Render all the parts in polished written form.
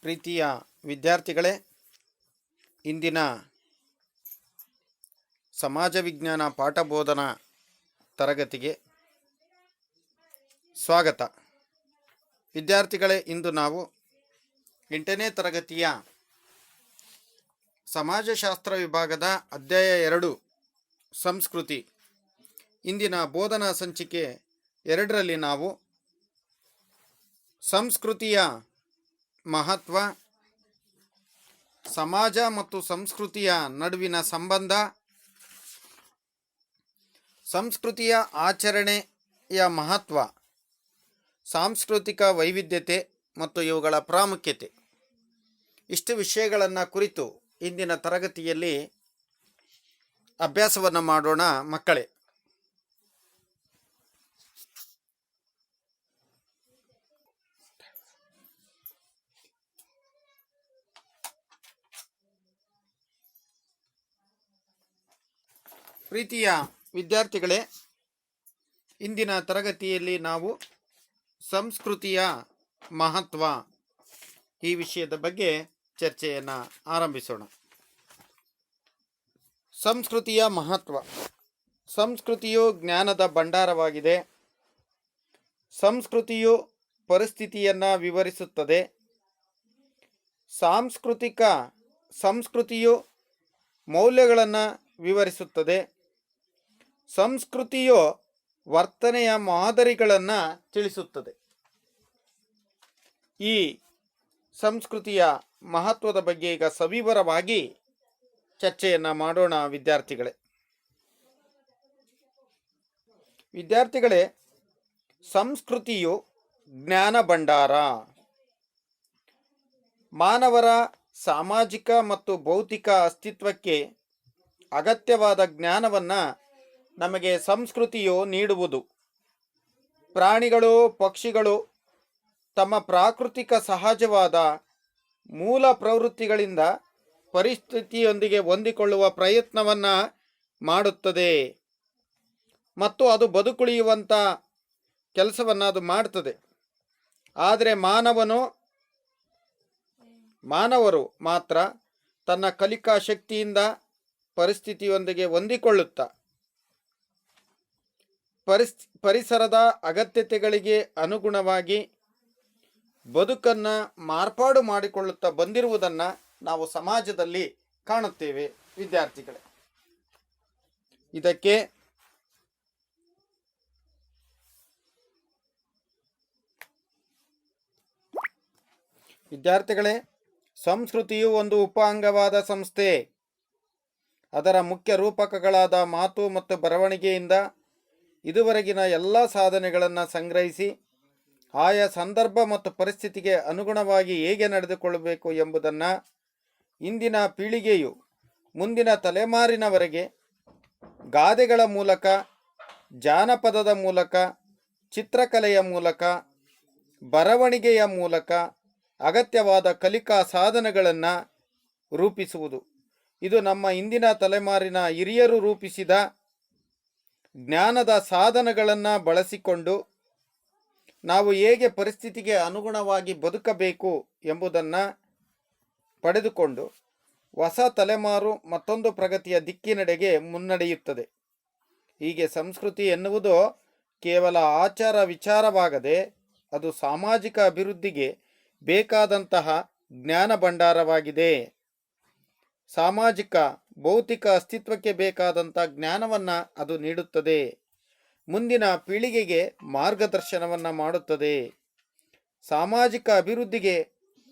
ಪ್ರೀತಿಯ ವಿದ್ಯಾರ್ಥಿಗಳೇ, ಇಂದಿನ ಸಮಾಜ ವಿಜ್ಞಾನ ಪಾಠ ಬೋಧನಾ ತರಗತಿಗೆ ಸ್ವಾಗತ. ವಿದ್ಯಾರ್ಥಿಗಳೇ, ಇಂದು ನಾವು 8ನೇ ತರಗತಿಯ ಸಮಾಜಶಾಸ್ತ್ರ ವಿಭಾಗದ ಅಧ್ಯಾಯ 2 ಸಂಸ್ಕೃತಿ ಇಂದಿನ ಬೋಧನಾ ಸಂಚಿಕೆ 2ರಲ್ಲಿ ನಾವು ಸಂಸ್ಕೃತಿಯ ಮಹತ್ವ, ಸಮಾಜ ಮತ್ತು ಸಂಸ್ಕೃತಿಯ ನಡುವಿನ ಸಂಬಂಧ, ಸಂಸ್ಕೃತಿಯ ಆಚರಣೆಯ ಮಹತ್ವ, ಸಾಂಸ್ಕೃತಿಕ ವೈವಿಧ್ಯತೆ ಮತ್ತು ಇವುಗಳ ಪ್ರಾಮುಖ್ಯತೆ, ಇಷ್ಟು ವಿಷಯಗಳನ್ನು ಕುರಿತು ಇಂದಿನ ತರಗತಿಯಲ್ಲಿ ಅಭ್ಯಾಸವನ್ನು ಮಾಡೋಣ ಮಕ್ಕಳೇ. ಪ್ರೀತಿಯ ವಿದ್ಯಾರ್ಥಿಗಳೇ, ಇಂದಿನ ತರಗತಿಯಲ್ಲಿ ನಾವು ಸಂಸ್ಕೃತಿಯ ಮಹತ್ವ ಈ ವಿಷಯದ ಬಗ್ಗೆ ಚರ್ಚೆಯನ್ನು ಆರಂಭಿಸೋಣ. ಸಂಸ್ಕೃತಿಯ ಮಹತ್ವ. ಸಂಸ್ಕೃತಿಯು ಜ್ಞಾನದ ಭಂಡಾರವಾಗಿದೆ. ಸಂಸ್ಕೃತಿಯು ಪರಿಸ್ಥಿತಿಯನ್ನು ವಿವರಿಸುತ್ತದೆ. ಸಂಸ್ಕೃತಿಯು ಮೌಲ್ಯಗಳನ್ನು ವಿವರಿಸುತ್ತದೆ. ಸಂಸ್ಕೃತಿಯು ವರ್ತನೆಯ ಮಾದರಿಗಳನ್ನು ತಿಳಿಸುತ್ತದೆ. ಈ ಸಂಸ್ಕೃತಿಯ ಮಹತ್ವದ ಬಗ್ಗೆ ಈಗ ಸವಿವರವಾಗಿ ಚರ್ಚೆಯನ್ನು ಮಾಡೋಣ ವಿದ್ಯಾರ್ಥಿಗಳೇ, ಸಂಸ್ಕೃತಿಯು ಜ್ಞಾನ ಭಂಡಾರ. ಮಾನವರ ಸಾಮಾಜಿಕ ಮತ್ತು ಭೌತಿಕ ಅಸ್ತಿತ್ವಕ್ಕೆ ಅಗತ್ಯವಾದ ಜ್ಞಾನವನ್ನು ನಮಗೆ ಸಂಸ್ಕೃತಿಯು ನೀಡುವುದು. ಪ್ರಾಣಿಗಳು, ಪಕ್ಷಿಗಳು ತಮ್ಮ ಪ್ರಾಕೃತಿಕ ಸಹಜವಾದ ಮೂಲ ಪ್ರವೃತ್ತಿಗಳಿಂದ ಪರಿಸ್ಥಿತಿಯೊಂದಿಗೆ ಹೊಂದಿಕೊಳ್ಳುವ ಪ್ರಯತ್ನವನ್ನು ಮಾಡುತ್ತದೆ ಮತ್ತು ಅದು ಬದುಕುಳಿಯುವಂಥ ಕೆಲಸವನ್ನು ಅದು ಮಾಡ್ತದೆ. ಆದರೆ ಮಾನವರು ಮಾತ್ರ ತನ್ನ ಕಲಿಕಾ ಶಕ್ತಿಯಿಂದ ಪರಿಸ್ಥಿತಿಯೊಂದಿಗೆ ಹೊಂದಿಕೊಳ್ಳುತ್ತಾ ಪರಿಸರದ ಅಗತ್ಯತೆಗಳಿಗೆ ಅನುಗುಣವಾಗಿ ಬದುಕನ್ನು ಮಾರ್ಪಾಡು ಮಾಡಿಕೊಳ್ಳುತ್ತಾ ಬಂದಿರುವುದನ್ನು ನಾವು ಸಮಾಜದಲ್ಲಿ ಕಾಣುತ್ತೇವೆ ವಿದ್ಯಾರ್ಥಿಗಳೇ. ಇದಕ್ಕೆ ವಿದ್ಯಾರ್ಥಿಗಳೇ, ಸಂಸ್ಕೃತಿಯು ಒಂದು ಉಪ ಅಂಗವಾದ ಸಂಸ್ಥೆ. ಅದರ ಮುಖ್ಯ ರೂಪಕಗಳಾದ ಮಾತು ಮತ್ತು ಬರವಣಿಗೆಯಿಂದ ಇದುವರೆಗಿನ ಎಲ್ಲ ಸಾಧನೆಗಳನ್ನು ಸಂಗ್ರಹಿಸಿ ಆಯಾ ಸಂದರ್ಭ ಮತ್ತು ಪರಿಸ್ಥಿತಿಗೆ ಅನುಗುಣವಾಗಿ ಹೇಗೆ ನಡೆದುಕೊಳ್ಳಬೇಕು ಎಂಬುದನ್ನು ಇಂದಿನ ಪೀಳಿಗೆಯು ಮುಂದಿನ ತಲೆಮಾರಿನವರೆಗೆ ಗಾದೆಗಳ ಮೂಲಕ, ಜಾನಪದದ ಮೂಲಕ, ಚಿತ್ರಕಲೆಯ ಮೂಲಕ, ಬರವಣಿಗೆಯ ಮೂಲಕ ಅಗತ್ಯವಾದ ಕಲಿಕಾ ಸಾಧನಗಳನ್ನು ರೂಪಿಸುವುದು. ಇದು ನಮ್ಮ ಇಂದಿನ ತಲೆಮಾರಿನ ಹಿರಿಯರು ರೂಪಿಸಿದ ಜ್ಞಾನದ ಸಾಧನಗಳನ್ನು ಬಳಸಿಕೊಂಡು ನಾವು ಹೇಗೆ ಪರಿಸ್ಥಿತಿಗೆ ಅನುಗುಣವಾಗಿ ಬದುಕಬೇಕು ಎಂಬುದನ್ನು ಪಡೆದುಕೊಂಡು ಹೊಸ ತಲೆಮಾರು ಮತ್ತೊಂದು ಪ್ರಗತಿಯ ದಿಕ್ಕಿನೆಡೆಗೆ ಮುನ್ನಡೆಯುತ್ತದೆ. ಹೀಗೆ ಸಂಸ್ಕೃತಿ ಎನ್ನುವುದು ಕೇವಲ ಆಚಾರ ವಿಚಾರವಾಗದೆ ಅದು ಸಾಮಾಜಿಕ ಅಭಿವೃದ್ಧಿಗೆ ಬೇಕಾದಂತಹ ಜ್ಞಾನ ಭಂಡಾರವಾಗಿದೆ. ಸಾಮಾಜಿಕ ಭೌತಿಕ ಅಸ್ತಿತ್ವಕ್ಕೆ ಬೇಕಾದಂಥ ಜ್ಞಾನವನ್ನು ಅದು ನೀಡುತ್ತದೆ. ಮುಂದಿನ ಪೀಳಿಗೆಗೆ ಮಾರ್ಗದರ್ಶನವನ್ನು ಮಾಡುತ್ತದೆ. ಸಾಮಾಜಿಕ ಅಭಿವೃದ್ಧಿಗೆ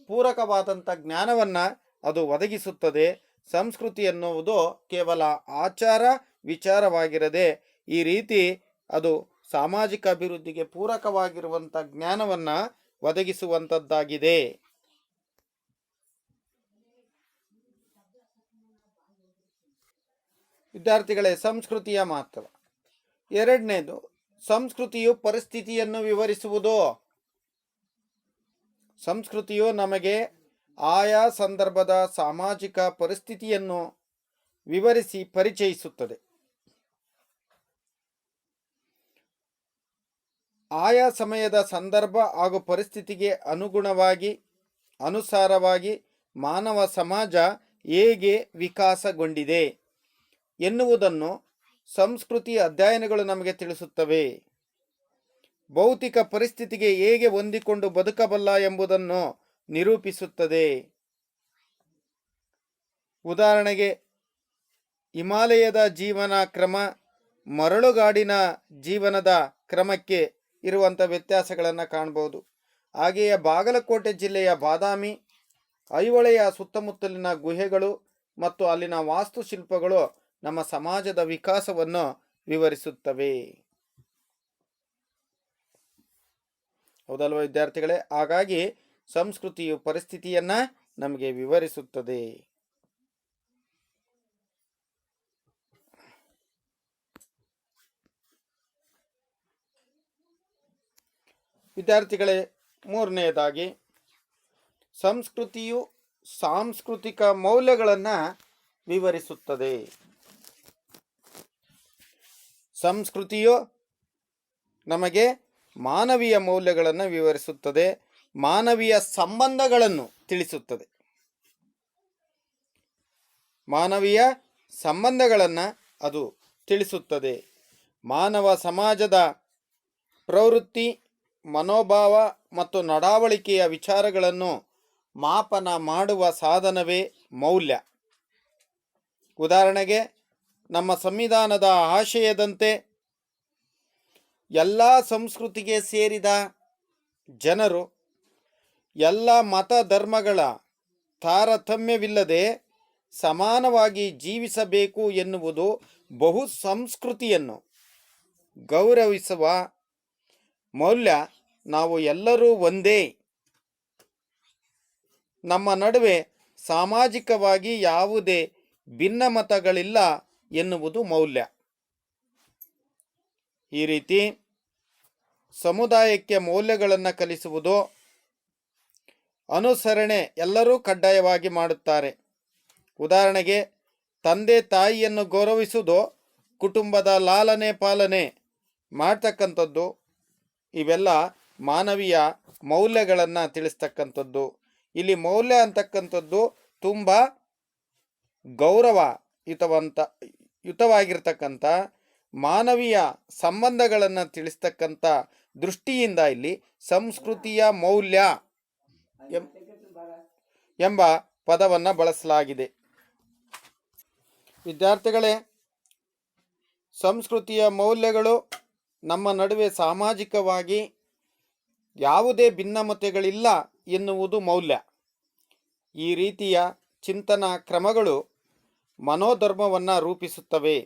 ಪೂರಕವಾದಂಥ ಜ್ಞಾನವನ್ನು ಅದು ಒದಗಿಸುತ್ತದೆ. ಸಂಸ್ಕೃತಿ ಎನ್ನುವುದು ಕೇವಲ ಆಚಾರ ವಿಚಾರವಾಗಿರದೆ ಈ ರೀತಿ ಅದು ಸಾಮಾಜಿಕ ಅಭಿವೃದ್ಧಿಗೆ ಪೂರಕವಾಗಿರುವಂಥ ಜ್ಞಾನವನ್ನು ಒದಗಿಸುವಂಥದ್ದಾಗಿದೆ. ವಿದ್ಯಾರ್ಥಿಗಳೇ, ಸಂಸ್ಕೃತಿಯ ಮಹತ್ವ. 2ನೇದು, ಸಂಸ್ಕೃತಿಯು ಪರಿಸ್ಥಿತಿಯನ್ನು ವಿವರಿಸುವುದು. ಸಂಸ್ಕೃತಿಯು ನಮಗೆ ಆಯಾ ಸಂದರ್ಭದ ಸಾಮಾಜಿಕ ಪರಿಸ್ಥಿತಿಯನ್ನು ವಿವರಿಸಿ ಪರಿಚಯಿಸುತ್ತದೆ. ಆಯಾ ಸಮಯದ ಸಂದರ್ಭ ಹಾಗೂ ಪರಿಸ್ಥಿತಿಗೆ ಅನುಗುಣವಾಗಿ ಅನುಸಾರವಾಗಿ ಮಾನವ ಸಮಾಜ ಹೇಗೆ ವಿಕಾಸಗೊಂಡಿದೆ ಎನ್ನುವುದನ್ನು ಸಂಸ್ಕೃತಿ ಅಧ್ಯಯನಗಳು ನಮಗೆ ತಿಳಿಸುತ್ತವೆ. ಭೌತಿಕ ಪರಿಸ್ಥಿತಿಗೆ ಹೇಗೆ ಹೊಂದಿಕೊಂಡು ಬದುಕಬಲ್ಲ ಎಂಬುದನ್ನು ನಿರೂಪಿಸುತ್ತದೆ. ಉದಾಹರಣೆಗೆ ಹಿಮಾಲಯದ ಜೀವನ ಕ್ರಮ ಮರಳುಗಾಡಿನ ಜೀವನದ ಕ್ರಮಕ್ಕೆ ಇರುವಂಥ ವ್ಯತ್ಯಾಸಗಳನ್ನು ಕಾಣಬಹುದು. ಹಾಗೆಯೇ ಬಾಗಲಕೋಟೆ ಜಿಲ್ಲೆಯ ಬಾದಾಮಿ ಐಹೊಳೆಯ ಸುತ್ತಮುತ್ತಲಿನ ಗುಹೆಗಳು ಮತ್ತು ಅಲ್ಲಿನ ವಾಸ್ತುಶಿಲ್ಪಗಳು ನಮ್ಮ ಸಮಾಜದ ವಿಕಾಸವನ್ನು ವಿವರಿಸುತ್ತವೆ. ಹೌದಲ್ವ ವಿದ್ಯಾರ್ಥಿಗಳೇ? ಹಾಗಾಗಿ ಸಂಸ್ಕೃತಿಯು ಪರಿಸ್ಥಿತಿಯನ್ನ ನಮಗೆ ವಿವರಿಸುತ್ತದೆ. ವಿದ್ಯಾರ್ಥಿಗಳೇ, ಮೂರನೆಯದಾಗಿ ಸಂಸ್ಕೃತಿಯು ಸಾಂಸ್ಕೃತಿಕ ಮೌಲ್ಯಗಳನ್ನು ವಿವರಿಸುತ್ತದೆ. ಸಂಸ್ಕೃತಿಯು ನಮಗೆ ಮಾನವೀಯ ಮೌಲ್ಯಗಳನ್ನು ವಿವರಿಸುತ್ತದೆ, ಮಾನವೀಯ ಸಂಬಂಧಗಳನ್ನು ತಿಳಿಸುತ್ತದೆ. ಮಾನವೀಯ ಸಂಬಂಧಗಳನ್ನು ಅದು ತಿಳಿಸುತ್ತದೆ. ಮಾನವ ಸಮಾಜದ ಪ್ರವೃತ್ತಿ, ಮನೋಭಾವ ಮತ್ತು ನಡವಳಿಕೆಯ ವಿಚಾರಗಳನ್ನು ಮಾಪನ ಮಾಡುವ ಸಾಧನವೇ ಮೌಲ್ಯ. ಉದಾಹರಣೆಗೆ, ನಮ್ಮ ಸಂವಿಧಾನದ ಆಶಯದಂತೆ ಎಲ್ಲ ಸಂಸ್ಕೃತಿಗೆ ಸೇರಿದ ಜನರು ಎಲ್ಲ ಮತ ಧರ್ಮಗಳ ತಾರತಮ್ಯವಿಲ್ಲದೆ ಸಮಾನವಾಗಿ ಜೀವಿಸಬೇಕು ಎನ್ನುವುದು ಬಹು ಸಂಸ್ಕೃತಿಯನ್ನು ಗೌರವಿಸುವ ಮೌಲ್ಯ. ನಾವು ಎಲ್ಲರೂ ಒಂದೇ, ನಮ್ಮ ನಡುವೆ ಸಾಮಾಜಿಕವಾಗಿ ಯಾವುದೇ ಭಿನ್ನಮತಗಳಿಲ್ಲ ಎನ್ನುವುದು ಮೌಲ್ಯ. ಈ ರೀತಿ ಸಮುದಾಯಕ್ಕೆ ಮೌಲ್ಯಗಳನ್ನು ಕಲಿಸುವುದು, ಅನುಸರಣೆ ಎಲ್ಲರೂ ಕಡ್ಡಾಯವಾಗಿ ಮಾಡುತ್ತಾರೆ. ಉದಾಹರಣೆಗೆ, ತಂದೆ ತಾಯಿಯನ್ನು ಗೌರವಿಸುವುದು, ಕುಟುಂಬದ ಲಾಲನೆ ಪಾಲನೆ ಮಾಡ್ತಕ್ಕಂಥದ್ದು, ಇವೆಲ್ಲ ಮಾನವೀಯ ಮೌಲ್ಯಗಳನ್ನು ತಿಳಿಸ್ತಕ್ಕಂಥದ್ದು. ಇಲ್ಲಿ ಮೌಲ್ಯ ಅಂತಕ್ಕಂಥದ್ದು ತುಂಬ ಯುತವಾಗಿರ್ತಕ್ಕಂಥ ಮಾನವೀಯ ಸಂಬಂಧಗಳನ್ನು ತಿಳಿಸ್ತಕ್ಕಂಥ ದೃಷ್ಟಿಯಿಂದ ಇಲ್ಲಿ ಸಂಸ್ಕೃತಿಯ ಮೌಲ್ಯ ಎಂಬ ಪದವನ್ನು ಬಳಸಲಾಗಿದೆ. ವಿದ್ಯಾರ್ಥಿಗಳೇ, ಸಂಸ್ಕೃತಿಯ ಮೌಲ್ಯಗಳು ನಮ್ಮ ನಡುವೆ ಸಾಮಾಜಿಕವಾಗಿ ಯಾವುದೇ ಭಿನ್ನಮತಗಳಿಲ್ಲ ಎನ್ನುವುದು ಮೌಲ್ಯ. ಈ ರೀತಿಯ ಚಿಂತನಾ ಕ್ರಮಗಳು ಮನೋಧರ್ಮವನ್ನು ರೂಪಿಸುತ್ತವೆ.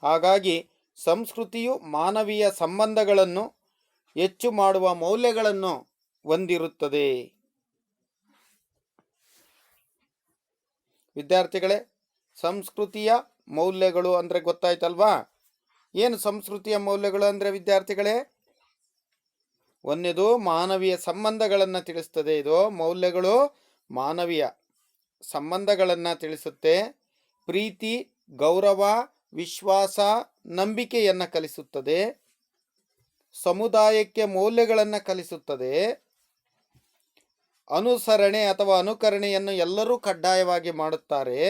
ಹಾಗಾಗಿ ಸಂಸ್ಕೃತಿಯು ಮಾನವೀಯ ಸಂಬಂಧಗಳನ್ನು ಹೆಚ್ಚು ಮಾಡುವ ಮೌಲ್ಯಗಳನ್ನು ಹೊಂದಿರುತ್ತದೆ. ವಿದ್ಯಾರ್ಥಿಗಳೇ, ಸಂಸ್ಕೃತಿಯ ಮೌಲ್ಯಗಳು ಅಂದರೆ ಗೊತ್ತಾಯ್ತಲ್ವಾ? ಏನು ಸಂಸ್ಕೃತಿಯ ಮೌಲ್ಯಗಳು ಅಂದರೆ ವಿದ್ಯಾರ್ಥಿಗಳೇ? ಒಂದನೇದು ಮಾನವೀಯ ಸಂಬಂಧಗಳನ್ನು ತಿಳಿಸ್ತದೆ. ಇದು ಮೌಲ್ಯಗಳು ಮಾನವೀಯ ಸಂಬಂಧಗಳನ್ನು ತಿಳಿಸುತ್ತೆ. ಪ್ರೀತಿ, ಗೌರವ, ವಿಶ್ವಾಸ, ನಂಬಿಕೆಯನ್ನು ಕಲಿಸುತ್ತದೆ. ಸಮುದಾಯಕ್ಕೆ ಮೌಲ್ಯಗಳನ್ನು ಕಲಿಸುತ್ತದೆ. ಅನುಸರಣೆ ಅಥವಾ ಅನುಕರಣೆಯನ್ನು ಎಲ್ಲರೂ ಕಡ್ಡಾಯವಾಗಿ ಮಾಡುತ್ತಾರೆ.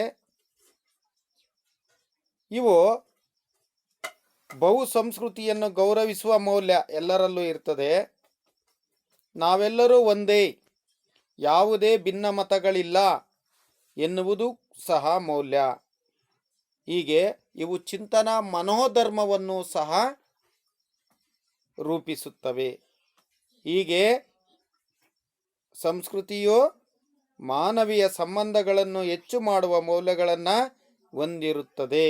ಇವು ಬಹು ಸಂಸ್ಕೃತಿಯನ್ನು ಗೌರವಿಸುವ ಮೌಲ್ಯ ಎಲ್ಲರಲ್ಲೂ ಇರ್ತದೆ. ನಾವೆಲ್ಲರೂ ಒಂದೇ, ಯಾವುದೇ ಭಿನ್ನಮತಗಳಿಲ್ಲ ಎನ್ನುವುದು ಸಹ ಮೌಲ್ಯ. ಹೀಗೆ ಇವು ಚಿಂತನಾ ಮನೋಧರ್ಮವನ್ನು ಸಹ ರೂಪಿಸುತ್ತವೆ. ಹೀಗೆ ಸಂಸ್ಕೃತಿಯು ಮಾನವೀಯ ಸಂಬಂಧಗಳನ್ನು ಹೆಚ್ಚು ಮಾಡುವ ಮೌಲ್ಯಗಳನ್ನು ಹೊಂದಿರುತ್ತದೆ.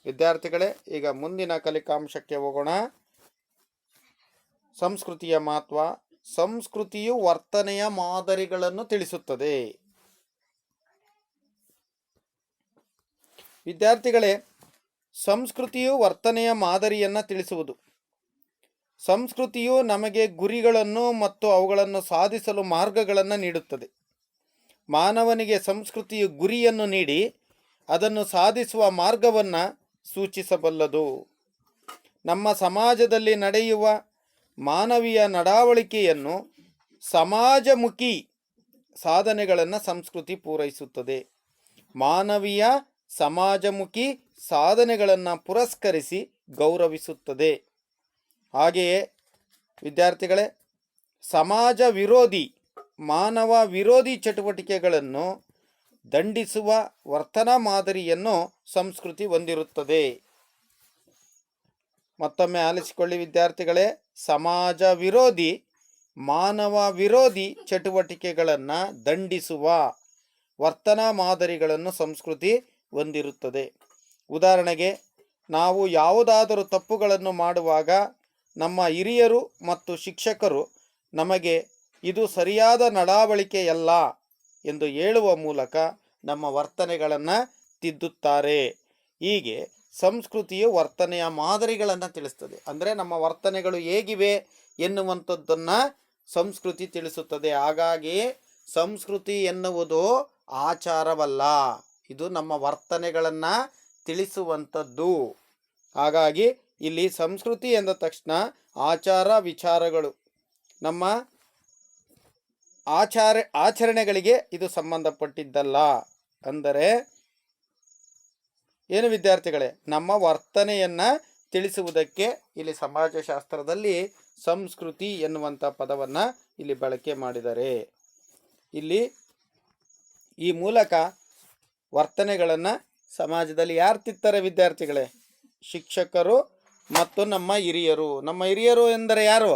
ವಿದ್ಯಾರ್ಥಿಗಳೇ, ಈಗ ಮುಂದಿನ ಕಲಿಕಾಂಶಕ್ಕೆ ಹೋಗೋಣ. ಸಂಸ್ಕೃತಿಯ ಮಹತ್ವ. ಸಂಸ್ಕೃತಿಯು ವರ್ತನೆಯ ಮಾದರಿಗಳನ್ನು ತಿಳಿಸುತ್ತದೆ. ವಿದ್ಯಾರ್ಥಿಗಳೇ, ಸಂಸ್ಕೃತಿಯು ವರ್ತನೆಯ ಮಾದರಿಯನ್ನು ತಿಳಿಸುವುದು. ಸಂಸ್ಕೃತಿಯು ನಮಗೆ ಗುರಿಗಳನ್ನು ಮತ್ತು ಅವುಗಳನ್ನು ಸಾಧಿಸಲು ಮಾರ್ಗಗಳನ್ನು ನೀಡುತ್ತದೆ. ಮಾನವನಿಗೆ ಸಂಸ್ಕೃತಿಯು ಗುರಿಯನ್ನು ನೀಡಿ ಅದನ್ನು ಸಾಧಿಸುವ ಮಾರ್ಗವನ್ನು ಸೂಚಿಸಬಲ್ಲದು. ನಮ್ಮ ಸಮಾಜದಲ್ಲಿ ನಡೆಯುವ ಮಾನವೀಯ ನಡವಳಿಕೆಯನ್ನು ಸಮಾಜಮುಖಿ ಸಾಧನೆಗಳನ್ನು ಸಂಸ್ಕೃತಿ ಪೂರೈಸುತ್ತದೆ. ಮಾನವೀಯ ಸಮಾಜಮುಖಿ ಸಾಧನೆಗಳನ್ನು ಪುರಸ್ಕರಿಸಿ ಗೌರವಿಸುತ್ತದೆ. ಹಾಗೆಯೇ ವಿದ್ಯಾರ್ಥಿಗಳೇ, ಸಮಾಜ ವಿರೋಧಿ ಮಾನವ ವಿರೋಧಿ ಚಟುವಟಿಕೆಗಳನ್ನು ದಂಡಿಸುವ ವರ್ತನಾ ಮಾದರಿಯನ್ನು ಸಂಸ್ಕೃತಿ ಹೊಂದಿರುತ್ತದೆ. ಮತ್ತೊಮ್ಮೆ ಆಲಿಸಿಕೊಳ್ಳಿ ವಿದ್ಯಾರ್ಥಿಗಳೇ, ಸಮಾಜ ವಿರೋಧಿ ಮಾನವ ವಿರೋಧಿ ಚಟುವಟಿಕೆಗಳನ್ನು ದಂಡಿಸುವ ವರ್ತನಾ ಮಾದರಿಗಳನ್ನು ಸಂಸ್ಕೃತಿ ಹೊಂದಿರುತ್ತದೆ. ಉದಾಹರಣೆಗೆ, ನಾವು ಯಾವುದಾದರೂ ತಪ್ಪುಗಳನ್ನು ಮಾಡುವಾಗ ನಮ್ಮ ಹಿರಿಯರು ಮತ್ತು ಶಿಕ್ಷಕರು ನಮಗೆ ಇದು ಸರಿಯಾದ ನಡವಳಿಕೆಯಲ್ಲ ಎಂದು ಹೇಳುವ ಮೂಲಕ ನಮ್ಮ ವರ್ತನೆಗಳನ್ನು ತಿದ್ದುತ್ತಾರೆ. ಹೀಗೆ ಸಂಸ್ಕೃತಿಯು ವರ್ತನೆಯ ಮಾದರಿಗಳನ್ನು ತಿಳಿಸ್ತದೆ. ಅಂದರೆ ನಮ್ಮ ವರ್ತನೆಗಳು ಹೇಗಿವೆ ಎನ್ನುವಂಥದ್ದನ್ನು ಸಂಸ್ಕೃತಿ ತಿಳಿಸುತ್ತದೆ. ಹಾಗಾಗಿ ಸಂಸ್ಕೃತಿ ಎನ್ನುವುದು ಆಚಾರವಲ್ಲ, ಇದು ನಮ್ಮ ವರ್ತನೆಗಳನ್ನು ತಿಳಿಸುವಂಥದ್ದು. ಹಾಗಾಗಿ ಇಲ್ಲಿ ಸಂಸ್ಕೃತಿ ಎಂದ ತಕ್ಷಣ ಆಚಾರ ವಿಚಾರಗಳು, ನಮ್ಮ ಆಚರಣೆಗಳಿಗೆ ಇದು ಸಂಬಂಧಪಟ್ಟಿದ್ದಲ್ಲ. ಅಂದರೆ ಏನು ವಿದ್ಯಾರ್ಥಿಗಳೇ, ನಮ್ಮ ವರ್ತನೆಯನ್ನು ತಿಳಿಸುವುದಕ್ಕೆ ಇಲ್ಲಿ ಸಮಾಜಶಾಸ್ತ್ರದಲ್ಲಿ ಸಂಸ್ಕೃತಿ ಎನ್ನುವಂಥ ಪದವನ್ನು ಇಲ್ಲಿ ಬಳಕೆ ಮಾಡಿದ್ದಾರೆ. ಇಲ್ಲಿ ಈ ಮೂಲಕ ವರ್ತನೆಗಳನ್ನು ಸಮಾಜದಲ್ಲಿ ಯಾರು ತಿತ್ತಾರೆ ವಿದ್ಯಾರ್ಥಿಗಳೇ? ಶಿಕ್ಷಕರು ಮತ್ತು ನಮ್ಮ ಹಿರಿಯರು. ನಮ್ಮ ಹಿರಿಯರು ಎಂದರೆ ಯಾರು?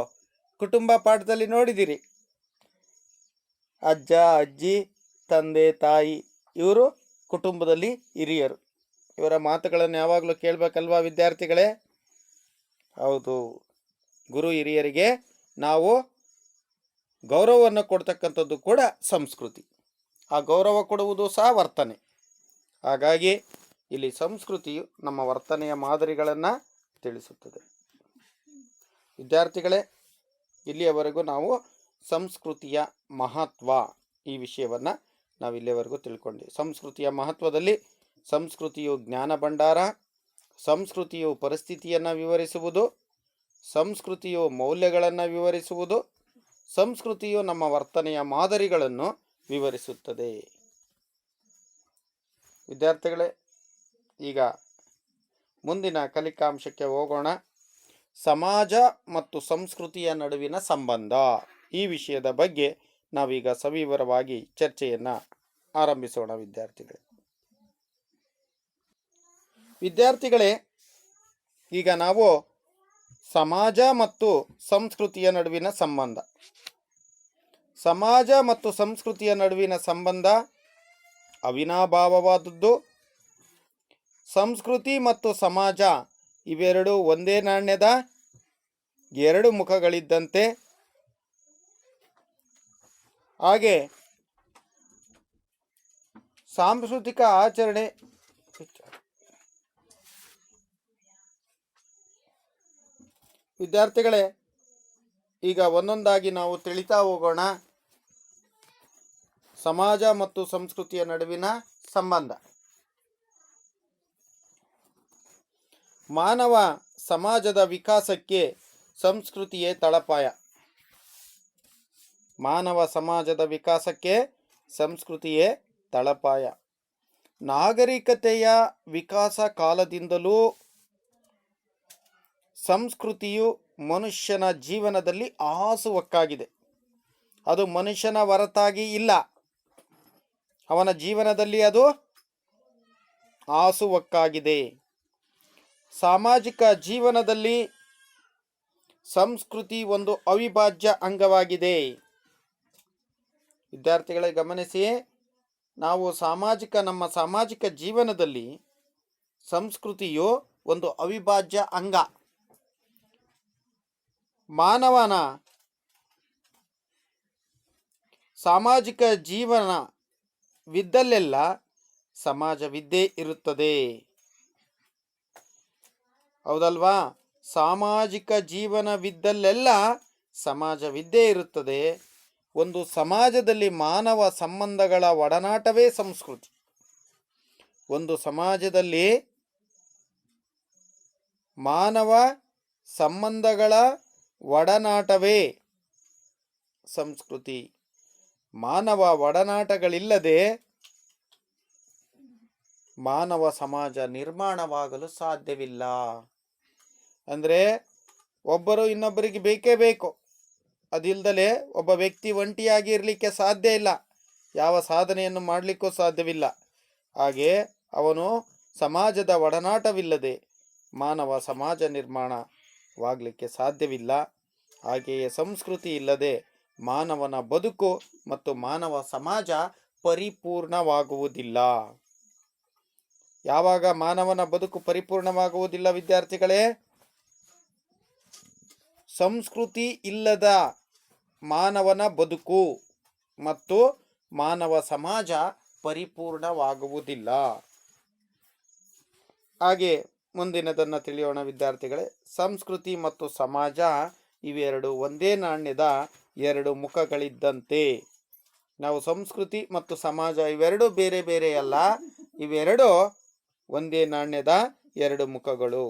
ಕುಟುಂಬ ಪಾಠದಲ್ಲಿ ನೋಡಿದಿರಿ, ಅಜ್ಜ ಅಜ್ಜಿ ತಂದೆ ತಾಯಿ, ಇವರು ಕುಟುಂಬದಲ್ಲಿ ಹಿರಿಯರು. ಇವರ ಮಾತುಗಳನ್ನು ಯಾವಾಗಲೂ ಕೇಳಬೇಕಲ್ವಾ ವಿದ್ಯಾರ್ಥಿಗಳೇ? ಹೌದು, ಗುರು ಹಿರಿಯರಿಗೆ ನಾವು ಗೌರವವನ್ನು ಕೊಡ್ತಕ್ಕಂಥದ್ದು ಕೂಡ ಸಂಸ್ಕೃತಿ. ಆ ಗೌರವ ಕೊಡುವುದು ಸಹ ವರ್ತನೆ. ಹಾಗಾಗಿ ಇಲ್ಲಿ ಸಂಸ್ಕೃತಿಯು ನಮ್ಮ ವರ್ತನೆಯ ಮಾದರಿಗಳನ್ನು ತಿಳಿಸುತ್ತದೆ. ವಿದ್ಯಾರ್ಥಿಗಳೇ, ಇಲ್ಲಿಯವರೆಗೂ ನಾವು ಸಂಸ್ಕೃತಿಯ ಮಹತ್ವ ಈ ವಿಷಯವನ್ನು ನಾವು ಇಲ್ಲಿಯವರೆಗೂ ತಿಳ್ಕೊಂಡ್ವಿ. ಸಂಸ್ಕೃತಿಯ ಮಹತ್ವದಲ್ಲಿ ಸಂಸ್ಕೃತಿಯು ಜ್ಞಾನ ಭಂಡಾರ, ಸಂಸ್ಕೃತಿಯು ಪರಿಸ್ಥಿತಿಯನ್ನು ವಿವರಿಸುವುದು, ಸಂಸ್ಕೃತಿಯು ಮೌಲ್ಯಗಳನ್ನು ವಿವರಿಸುವುದು, ಸಂಸ್ಕೃತಿಯು ನಮ್ಮ ವರ್ತನೆಯ ಮಾದರಿಗಳನ್ನು ವಿವರಿಸುತ್ತದೆ. ವಿದ್ಯಾರ್ಥಿಗಳೇ, ಈಗ ಮುಂದಿನ ಕಲಿಕಾಂಶಕ್ಕೆ ಹೋಗೋಣ. ಸಮಾಜ ಮತ್ತು ಸಂಸ್ಕೃತಿಯ ನಡುವಿನ ಸಂಬಂಧ, ಈ ವಿಷಯದ ಬಗ್ಗೆ ನಾವೀಗ ಸವಿವರವಾಗಿ ಚರ್ಚೆಯನ್ನು ಆರಂಭಿಸೋಣ. ವಿದ್ಯಾರ್ಥಿಗಳೇ, ಈಗ ನಾವು ಸಮಾಜ ಮತ್ತು ಸಂಸ್ಕೃತಿಯ ನಡುವಿನ ಸಂಬಂಧ, ಸಮಾಜ ಮತ್ತು ಸಂಸ್ಕೃತಿಯ ನಡುವಿನ ಸಂಬಂಧ ಅವಿನಾಭಾವವಾದದ್ದು. ಸಂಸ್ಕೃತಿ ಮತ್ತು ಸಮಾಜ ಇವೆರಡು ಒಂದೇ ನಾಣ್ಯದ ಎರಡು ಮುಖಗಳಿದ್ದಂತೆ. ಹಾಗೆ ಸಾಂಸ್ಕೃತಿಕ ಆಚರಣೆ ವಿದ್ಯಾರ್ಥಿಗಳೇ, ಈಗ ಒಂದೊಂದಾಗಿ ನಾವು ತಿಳಿತಾ ಹೋಗೋಣ. ಸಮಾಜ ಮತ್ತು ಸಂಸ್ಕೃತಿಯ ನಡುವಿನ ಸಂಬಂಧ. ಮಾನವ ಸಮಾಜದ ವಿಕಾಸಕ್ಕೆ ಸಂಸ್ಕೃತಿಯೇ ತಳಪಾಯ. ಮಾನವ ಸಮಾಜದ ವಿಕಾಸಕ್ಕೆ ಸಂಸ್ಕೃತಿಯೇ ತಳಪಾಯ. ನಾಗರಿಕತೆಯ ವಿಕಾಸ ಕಾಲದಿಂದಲೂ ಸಂಸ್ಕೃತಿಯು ಮನುಷ್ಯನ ಜೀವನದಲ್ಲಿ ಆಸುವಕ್ಕಾಗಿದೆ. ಅದು ಮನುಷ್ಯನ ಹೊರತಾಗಿ ಇಲ್ಲ, ಅವನ ಜೀವನದಲ್ಲಿ ಅದು ಆಸುವಕ್ಕಾಗಿದೆ. ಸಾಮಾಜಿಕ ಜೀವನದಲ್ಲಿ ಸಂಸ್ಕೃತಿ ಒಂದು ಅವಿಭಾಜ್ಯ ಅಂಗವಾಗಿದೆ. ವಿದ್ಯಾರ್ಥಿಗಳೇ ಗಮನಿಸಿ, ನಾವು ನಮ್ಮ ಸಾಮಾಜಿಕ ಜೀವನದಲ್ಲಿ ಸಂಸ್ಕೃತಿಯು ಒಂದು ಅವಿಭಾಜ್ಯ ಅಂಗ. ಮಾನವನ ಸಾಮಾಜಿಕ ಜೀವನವಿದ್ದಲ್ಲೆಲ್ಲ ಸಮಾಜವಿದ್ದೇ ಇರುತ್ತದೆ. ಹೌದಲ್ವಾ? ಸಾಮಾಜಿಕ ಜೀವನವಿದ್ದಲ್ಲೆಲ್ಲ ಸಮಾಜವಿದ್ದೇ ಇರುತ್ತದೆ. ಒಂದು ಸಮಾಜದಲ್ಲಿ ಮಾನವ ಸಂಬಂಧಗಳ ಒಡನಾಟವೇ ಸಂಸ್ಕೃತಿ. ಒಂದು ಸಮಾಜದಲ್ಲಿ ಮಾನವ ಸಂಬಂಧಗಳ ಒಡನಾಟವೇ ಸಂಸ್ಕೃತಿ. ಮಾನವ ಒಡನಾಟಗಳಿಲ್ಲದೆ ಮಾನವ ಸಮಾಜ ನಿರ್ಮಾಣವಾಗಲು ಸಾಧ್ಯವಿಲ್ಲ. ಅಂದರೆ ಒಬ್ಬರು ಇನ್ನೊಬ್ಬರಿಗೆ ಬೇಕೇ ಬೇಕು. ಅದಿಲ್ಲದಲೇ ಒಬ್ಬ ವ್ಯಕ್ತಿ ಒಂಟಿಯಾಗಿ ಇರಲಿಕ್ಕೆ ಸಾಧ್ಯ ಇಲ್ಲ, ಯಾವ ಸಾಧನೆಯನ್ನು ಮಾಡಲಿಕ್ಕೂ ಸಾಧ್ಯವಿಲ್ಲ. ಹಾಗೆ ಅವನು ಸಮಾಜದ ಒಡನಾಟವಿಲ್ಲದೆ ಮಾನವ ಸಮಾಜ ನಿರ್ಮಾಣವಾಗಲಿಕ್ಕೆ ಸಾಧ್ಯವಿಲ್ಲ. ಹಾಗೆಯೇ ಸಂಸ್ಕೃತಿ ಇಲ್ಲದೆ ಮಾನವನ ಬದುಕು ಮತ್ತು ಮಾನವ ಸಮಾಜ ಪರಿಪೂರ್ಣವಾಗುವುದಿಲ್ಲ. ಯಾವಾಗ ಮಾನವನ ಬದುಕು ಪರಿಪೂರ್ಣವಾಗುವುದಿಲ್ಲ ವಿದ್ಯಾರ್ಥಿಗಳೇ? ಸಂಸ್ಕೃತಿ ಇಲ್ಲದ ಮಾನವನ ಬದುಕು ಮತ್ತು ಮಾನವ ಸಮಾಜ ಪರಿಪೂರ್ಣವಾಗುವುದಿಲ್ಲ. ಹಾಗೆ ಮುಂದಿನದನ್ನು ತಿಳಿಯೋಣ ವಿದ್ಯಾರ್ಥಿಗಳೇ. ಸಂಸ್ಕೃತಿ ಮತ್ತು ಸಮಾಜ ಇವೆರಡು ಒಂದೇ ನಾಣ್ಯದ ಎರಡು ಮುಖಗಳಿದ್ದಂತೆ. ನಾವು ಸಂಸ್ಕೃತಿ ಮತ್ತು ಸಮಾಜ ಇವೆರಡು ಬೇರೆ ಬೇರೆ ಅಲ್ಲ, ಇವೆರಡು ಒಂದೇ ನಾಣ್ಯದ ಎರಡು ಮುಖಗಳು.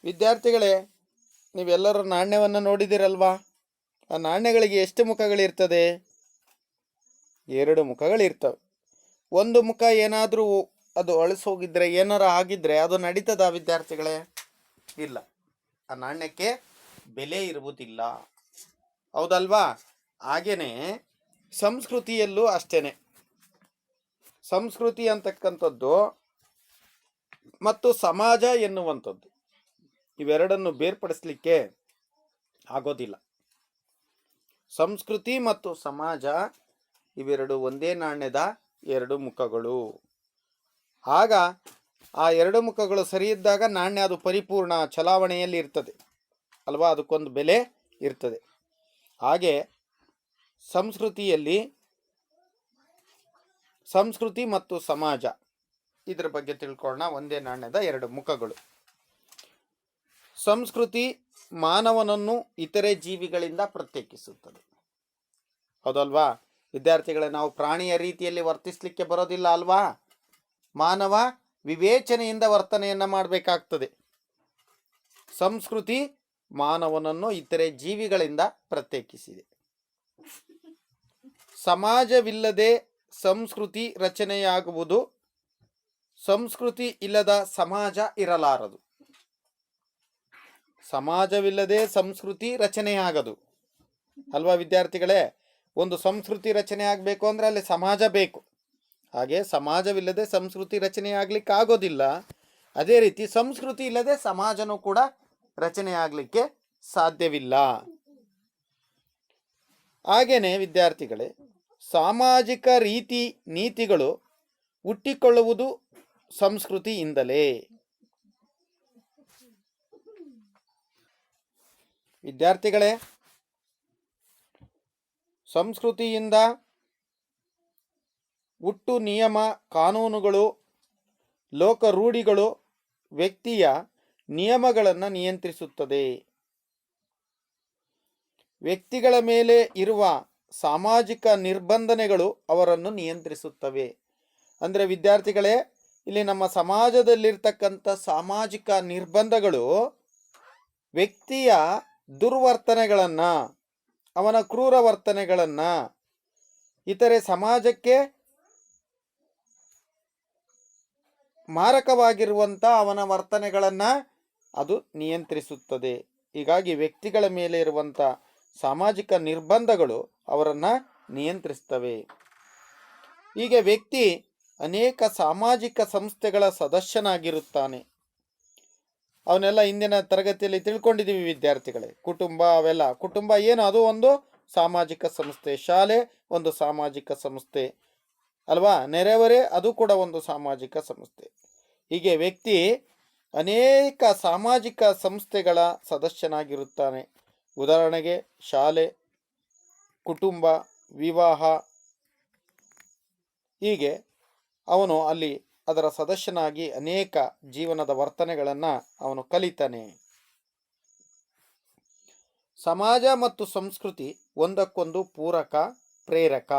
ವಿದ್ಯಾರ್ಥಿಗಳೇ, ನೀವೆಲ್ಲರೂ ನಾಣ್ಯವನ್ನು ನೋಡಿದಿರಲ್ವಾ? ಆ ನಾಣ್ಯಗಳಿಗೆ ಎಷ್ಟು ಮುಖಗಳಿರ್ತದೆ? ಎರಡು ಮುಖಗಳಿರ್ತವೆ. ಒಂದು ಮುಖ ಏನಾದರೂ ಅದು ಅಳಿಸೋಗಿದ್ರೆ, ಏನಾರ ಆಗಿದ್ರೆ ಅದು ನಡೀತದ ವಿದ್ಯಾರ್ಥಿಗಳೇ? ಇಲ್ಲ, ಆ ನಾಣ್ಯಕ್ಕೆ ಬೆಲೆ ಇರುವುದಿಲ್ಲ. ಹೌದಲ್ವಾ? ಹಾಗೇನೆ ಸಂಸ್ಕೃತಿಯಲ್ಲೂ ಅಷ್ಟೇನೆ. ಸಂಸ್ಕೃತಿ ಅಂತಕ್ಕಂಥದ್ದು ಮತ್ತು ಸಮಾಜ ಎನ್ನುವಂಥದ್ದು ಇವೆರಡನ್ನು ಬೇರ್ಪಡಿಸಲಿಕ್ಕೆ ಆಗೋದಿಲ್ಲ. ಸಂಸ್ಕೃತಿ ಮತ್ತು ಸಮಾಜ ಇವೆರಡು ಒಂದೇ ನಾಣ್ಯದ ಎರಡು ಮುಖಗಳು. ಆಗ ಆ ಎರಡು ಮುಖಗಳು ಸರಿ ಇದ್ದಾಗ ನಾಣ್ಯ ಅದು ಪರಿಪೂರ್ಣ ಚಲಾವಣೆಯಲ್ಲಿ ಇರ್ತದೆ ಅಲ್ವಾ? ಅದಕ್ಕೊಂದು ಬೆಲೆ ಇರ್ತದೆ. ಹಾಗೆ ಸಂಸ್ಕೃತಿ ಮತ್ತು ಸಮಾಜ ಇದರ ಬಗ್ಗೆ ತಿಳ್ಕೊಳ್ಳೋಣ. ಒಂದೇ ನಾಣ್ಯದ ಎರಡು ಮುಖಗಳು. ಸಂಸ್ಕೃತಿ ಮಾನವನನ್ನು ಇತರೆ ಜೀವಿಗಳಿಂದ ಪ್ರತ್ಯೇಕಿಸುತ್ತದೆ. ಹೌದಲ್ವಾ ವಿದ್ಯಾರ್ಥಿಗಳೇ? ನಾವು ಪ್ರಾಣಿಯ ರೀತಿಯಲ್ಲಿ ವರ್ತಿಸಲಿಕ್ಕೆ ಬರೋದಿಲ್ಲ ಅಲ್ವಾ? ಮಾನವ ವಿವೇಚನೆಯಿಂದ ವರ್ತನೆಯನ್ನು ಮಾಡಬೇಕಾಗ್ತದೆ. ಸಂಸ್ಕೃತಿ ಮಾನವನನ್ನು ಇತರೆ ಜೀವಿಗಳಿಂದ ಪ್ರತ್ಯೇಕಿಸಿದೆ. ಸಮಾಜವಿಲ್ಲದೆ ಸಂಸ್ಕೃತಿ ರಚನೆಯಾಗುವುದು, ಸಂಸ್ಕೃತಿ ಇಲ್ಲದ ಸಮಾಜ ಇರಲಾರದು. ಸಮಾಜವಿಲ್ಲದೆ ಸಂಸ್ಕೃತಿ ರಚನೆಯಾಗದು ಅಲ್ವಾ ವಿದ್ಯಾರ್ಥಿಗಳೇ? ಒಂದು ಸಂಸ್ಕೃತಿ ರಚನೆ ಆಗಬೇಕು ಅಂದರೆ ಅಲ್ಲಿ ಸಮಾಜ ಬೇಕು. ಹಾಗೆ ಸಮಾಜವಿಲ್ಲದೆ ಸಂಸ್ಕೃತಿ ರಚನೆ ಆಗ್ಲಿಕ್ಕೆ ಆಗೋದಿಲ್ಲ. ಅದೇ ರೀತಿ ಸಂಸ್ಕೃತಿ ಇಲ್ಲದೆ ಸಮಾಜನೂ ಕೂಡ ರಚನೆ ಆಗಲಿಕ್ಕೆ ಸಾಧ್ಯವಿಲ್ಲ. ಹಾಗೇನೆ ವಿದ್ಯಾರ್ಥಿಗಳೇ, ಸಾಮಾಜಿಕ ರೀತಿ ನೀತಿಗಳು ಹುಟ್ಟಿಕೊಳ್ಳುವುದು ಸಂಸ್ಕೃತಿಯಿಂದಲೇ. ವಿದ್ಯಾರ್ಥಿಗಳೇ, ಸಂಸ್ಕೃತಿಯಿಂದ ಹುಟ್ಟು ನಿಯಮ ಕಾನೂನುಗಳು ಲೋಕ ರೂಢಿಗಳು ವ್ಯಕ್ತಿಯ ನಿಯಮಗಳನ್ನು ನಿಯಂತ್ರಿಸುತ್ತದೆ. ವ್ಯಕ್ತಿಗಳ ಮೇಲೆ ಇರುವ ಸಾಮಾಜಿಕ ನಿರ್ಬಂಧನೆಗಳು ಅವರನ್ನು ನಿಯಂತ್ರಿಸುತ್ತವೆ. ಅಂದರೆ ವಿದ್ಯಾರ್ಥಿಗಳೇ, ಇಲ್ಲಿ ನಮ್ಮ ಸಮಾಜದಲ್ಲಿರ್ತಕ್ಕಂಥ ಸಾಮಾಜಿಕ ನಿರ್ಬಂಧಗಳು ವ್ಯಕ್ತಿಯ ದುರ್ವರ್ತನೆಗಳನ್ನು, ಅವನ ಕ್ರೂರ ವರ್ತನೆಗಳನ್ನು, ಇತರೆ ಸಮಾಜಕ್ಕೆ ಮಾರಕವಾಗಿರುವಂಥ ಅವನ ವರ್ತನೆಗಳನ್ನು ಅದು ನಿಯಂತ್ರಿಸುತ್ತದೆ. ಹೀಗಾಗಿ ವ್ಯಕ್ತಿಗಳ ಮೇಲೆ ಇರುವಂಥ ಸಾಮಾಜಿಕ ನಿರ್ಬಂಧಗಳು ಅವರನ್ನು ನಿಯಂತ್ರಿಸ್ತವೆ. ಹೀಗೆ ವ್ಯಕ್ತಿ ಅನೇಕ ಸಾಮಾಜಿಕ ಸಂಸ್ಥೆಗಳ ಸದಸ್ಯನಾಗಿರುತ್ತಾನೆ. ಅವನ್ನೆಲ್ಲ ಇಂದಿನ ತರಗತಿಯಲ್ಲಿ ತಿಳ್ಕೊಂಡಿದ್ದೀವಿ ವಿದ್ಯಾರ್ಥಿಗಳೇ. ಕುಟುಂಬ ಅವೆಲ್ಲ, ಕುಟುಂಬ ಏನು? ಅದು ಒಂದು ಸಾಮಾಜಿಕ ಸಂಸ್ಥೆ. ಶಾಲೆ ಒಂದು ಸಾಮಾಜಿಕ ಸಂಸ್ಥೆ ಅಲ್ವಾ? ನೆರೆಹೊರೆ ಅದು ಕೂಡ ಒಂದು ಸಾಮಾಜಿಕ ಸಂಸ್ಥೆ. ಹೀಗೆ ವ್ಯಕ್ತಿ ಅನೇಕ ಸಾಮಾಜಿಕ ಸಂಸ್ಥೆಗಳ ಸದಸ್ಯನಾಗಿರುತ್ತಾನೆ. ಉದಾಹರಣೆಗೆ ಶಾಲೆ, ಕುಟುಂಬ, ವಿವಾಹ, ಹೀಗೆ ಅವನು ಅಲ್ಲಿ ಅದರ ಸದಸ್ಯನಾಗಿ ಅನೇಕ ಜೀವನದ ವರ್ತನೆಗಳನ್ನು ಅವನು ಕಲಿತಾನೆ. ಸಮಾಜ ಮತ್ತು ಸಂಸ್ಕೃತಿ ಒಂದಕ್ಕೊಂದು ಪೂರಕ, ಪ್ರೇರಕ.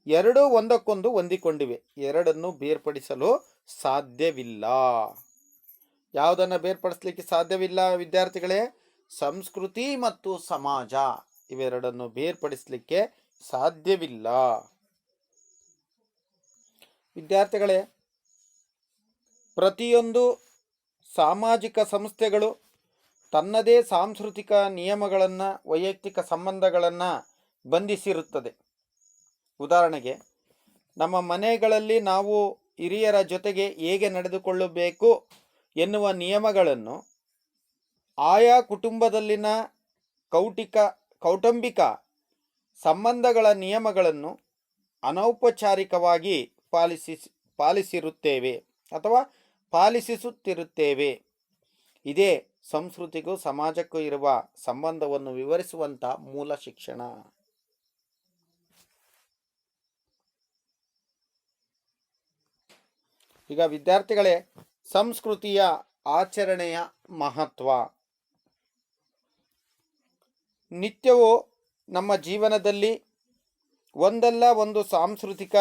ಎರಡೂ ಒಂದಕ್ಕೊಂದು ಹೊಂದಿಕೊಂಡಿವೆ. ಎರಡನ್ನು ಬೇರ್ಪಡಿಸಲು ಸಾಧ್ಯವಿಲ್ಲ. ಯಾವುದನ್ನು ಬೇರ್ಪಡಿಸ್ಲಿಕ್ಕೆ ಸಾಧ್ಯವಿಲ್ಲ ವಿದ್ಯಾರ್ಥಿಗಳೇ? ಸಂಸ್ಕೃತಿ ಮತ್ತು ಸಮಾಜ ಇವೆರಡನ್ನು ಬೇರ್ಪಡಿಸಲಿಕ್ಕೆ ಸಾಧ್ಯವಿಲ್ಲ. ವಿದ್ಯಾರ್ಥಿಗಳೇ, ಪ್ರತಿಯೊಂದು ಸಾಮಾಜಿಕ ಸಂಸ್ಥೆಗಳು ತನ್ನದೇ ಸಾಂಸ್ಕೃತಿಕ ನಿಯಮಗಳನ್ನು, ವೈಯಕ್ತಿಕ ಸಂಬಂಧಗಳನ್ನು ಬಂಧಿಸಿರುತ್ತದೆ. ಉದಾಹರಣೆಗೆ, ನಮ್ಮ ಮನೆಗಳಲ್ಲಿ ನಾವು ಹಿರಿಯರ ಜೊತೆಗೆ ಹೇಗೆ ನಡೆದುಕೊಳ್ಳಬೇಕು ಎನ್ನುವ ನಿಯಮಗಳನ್ನು ಆಯಾ ಕುಟುಂಬದಲ್ಲಿನ ಕೌಟುಂಬಿಕ ಸಂಬಂಧಗಳ ನಿಯಮಗಳನ್ನು ಅನೌಪಚಾರಿಕವಾಗಿ ಪಾಲಿಸಿರುತ್ತೇವೆ ಅಥವಾ ಪಾಲಿಸುತ್ತಿರುತ್ತೇವೆ. ಇದೇ ಸಂಸ್ಕೃತಿಗೂ ಸಮಾಜಕ್ಕೂ ಇರುವ ಸಂಬಂಧವನ್ನು ವಿವರಿಸುವಂಥ ಮೂಲ ಶಿಕ್ಷಣ. ಈಗ ವಿದ್ಯಾರ್ಥಿಗಳೇ, ಸಂಸ್ಕೃತಿಯ ಆಚರಣೆಯ ಮಹತ್ವ. ನಿತ್ಯವೂ ನಮ್ಮ ಜೀವನದಲ್ಲಿ ಒಂದಲ್ಲ ಒಂದು ಸಾಂಸ್ಕೃತಿಕ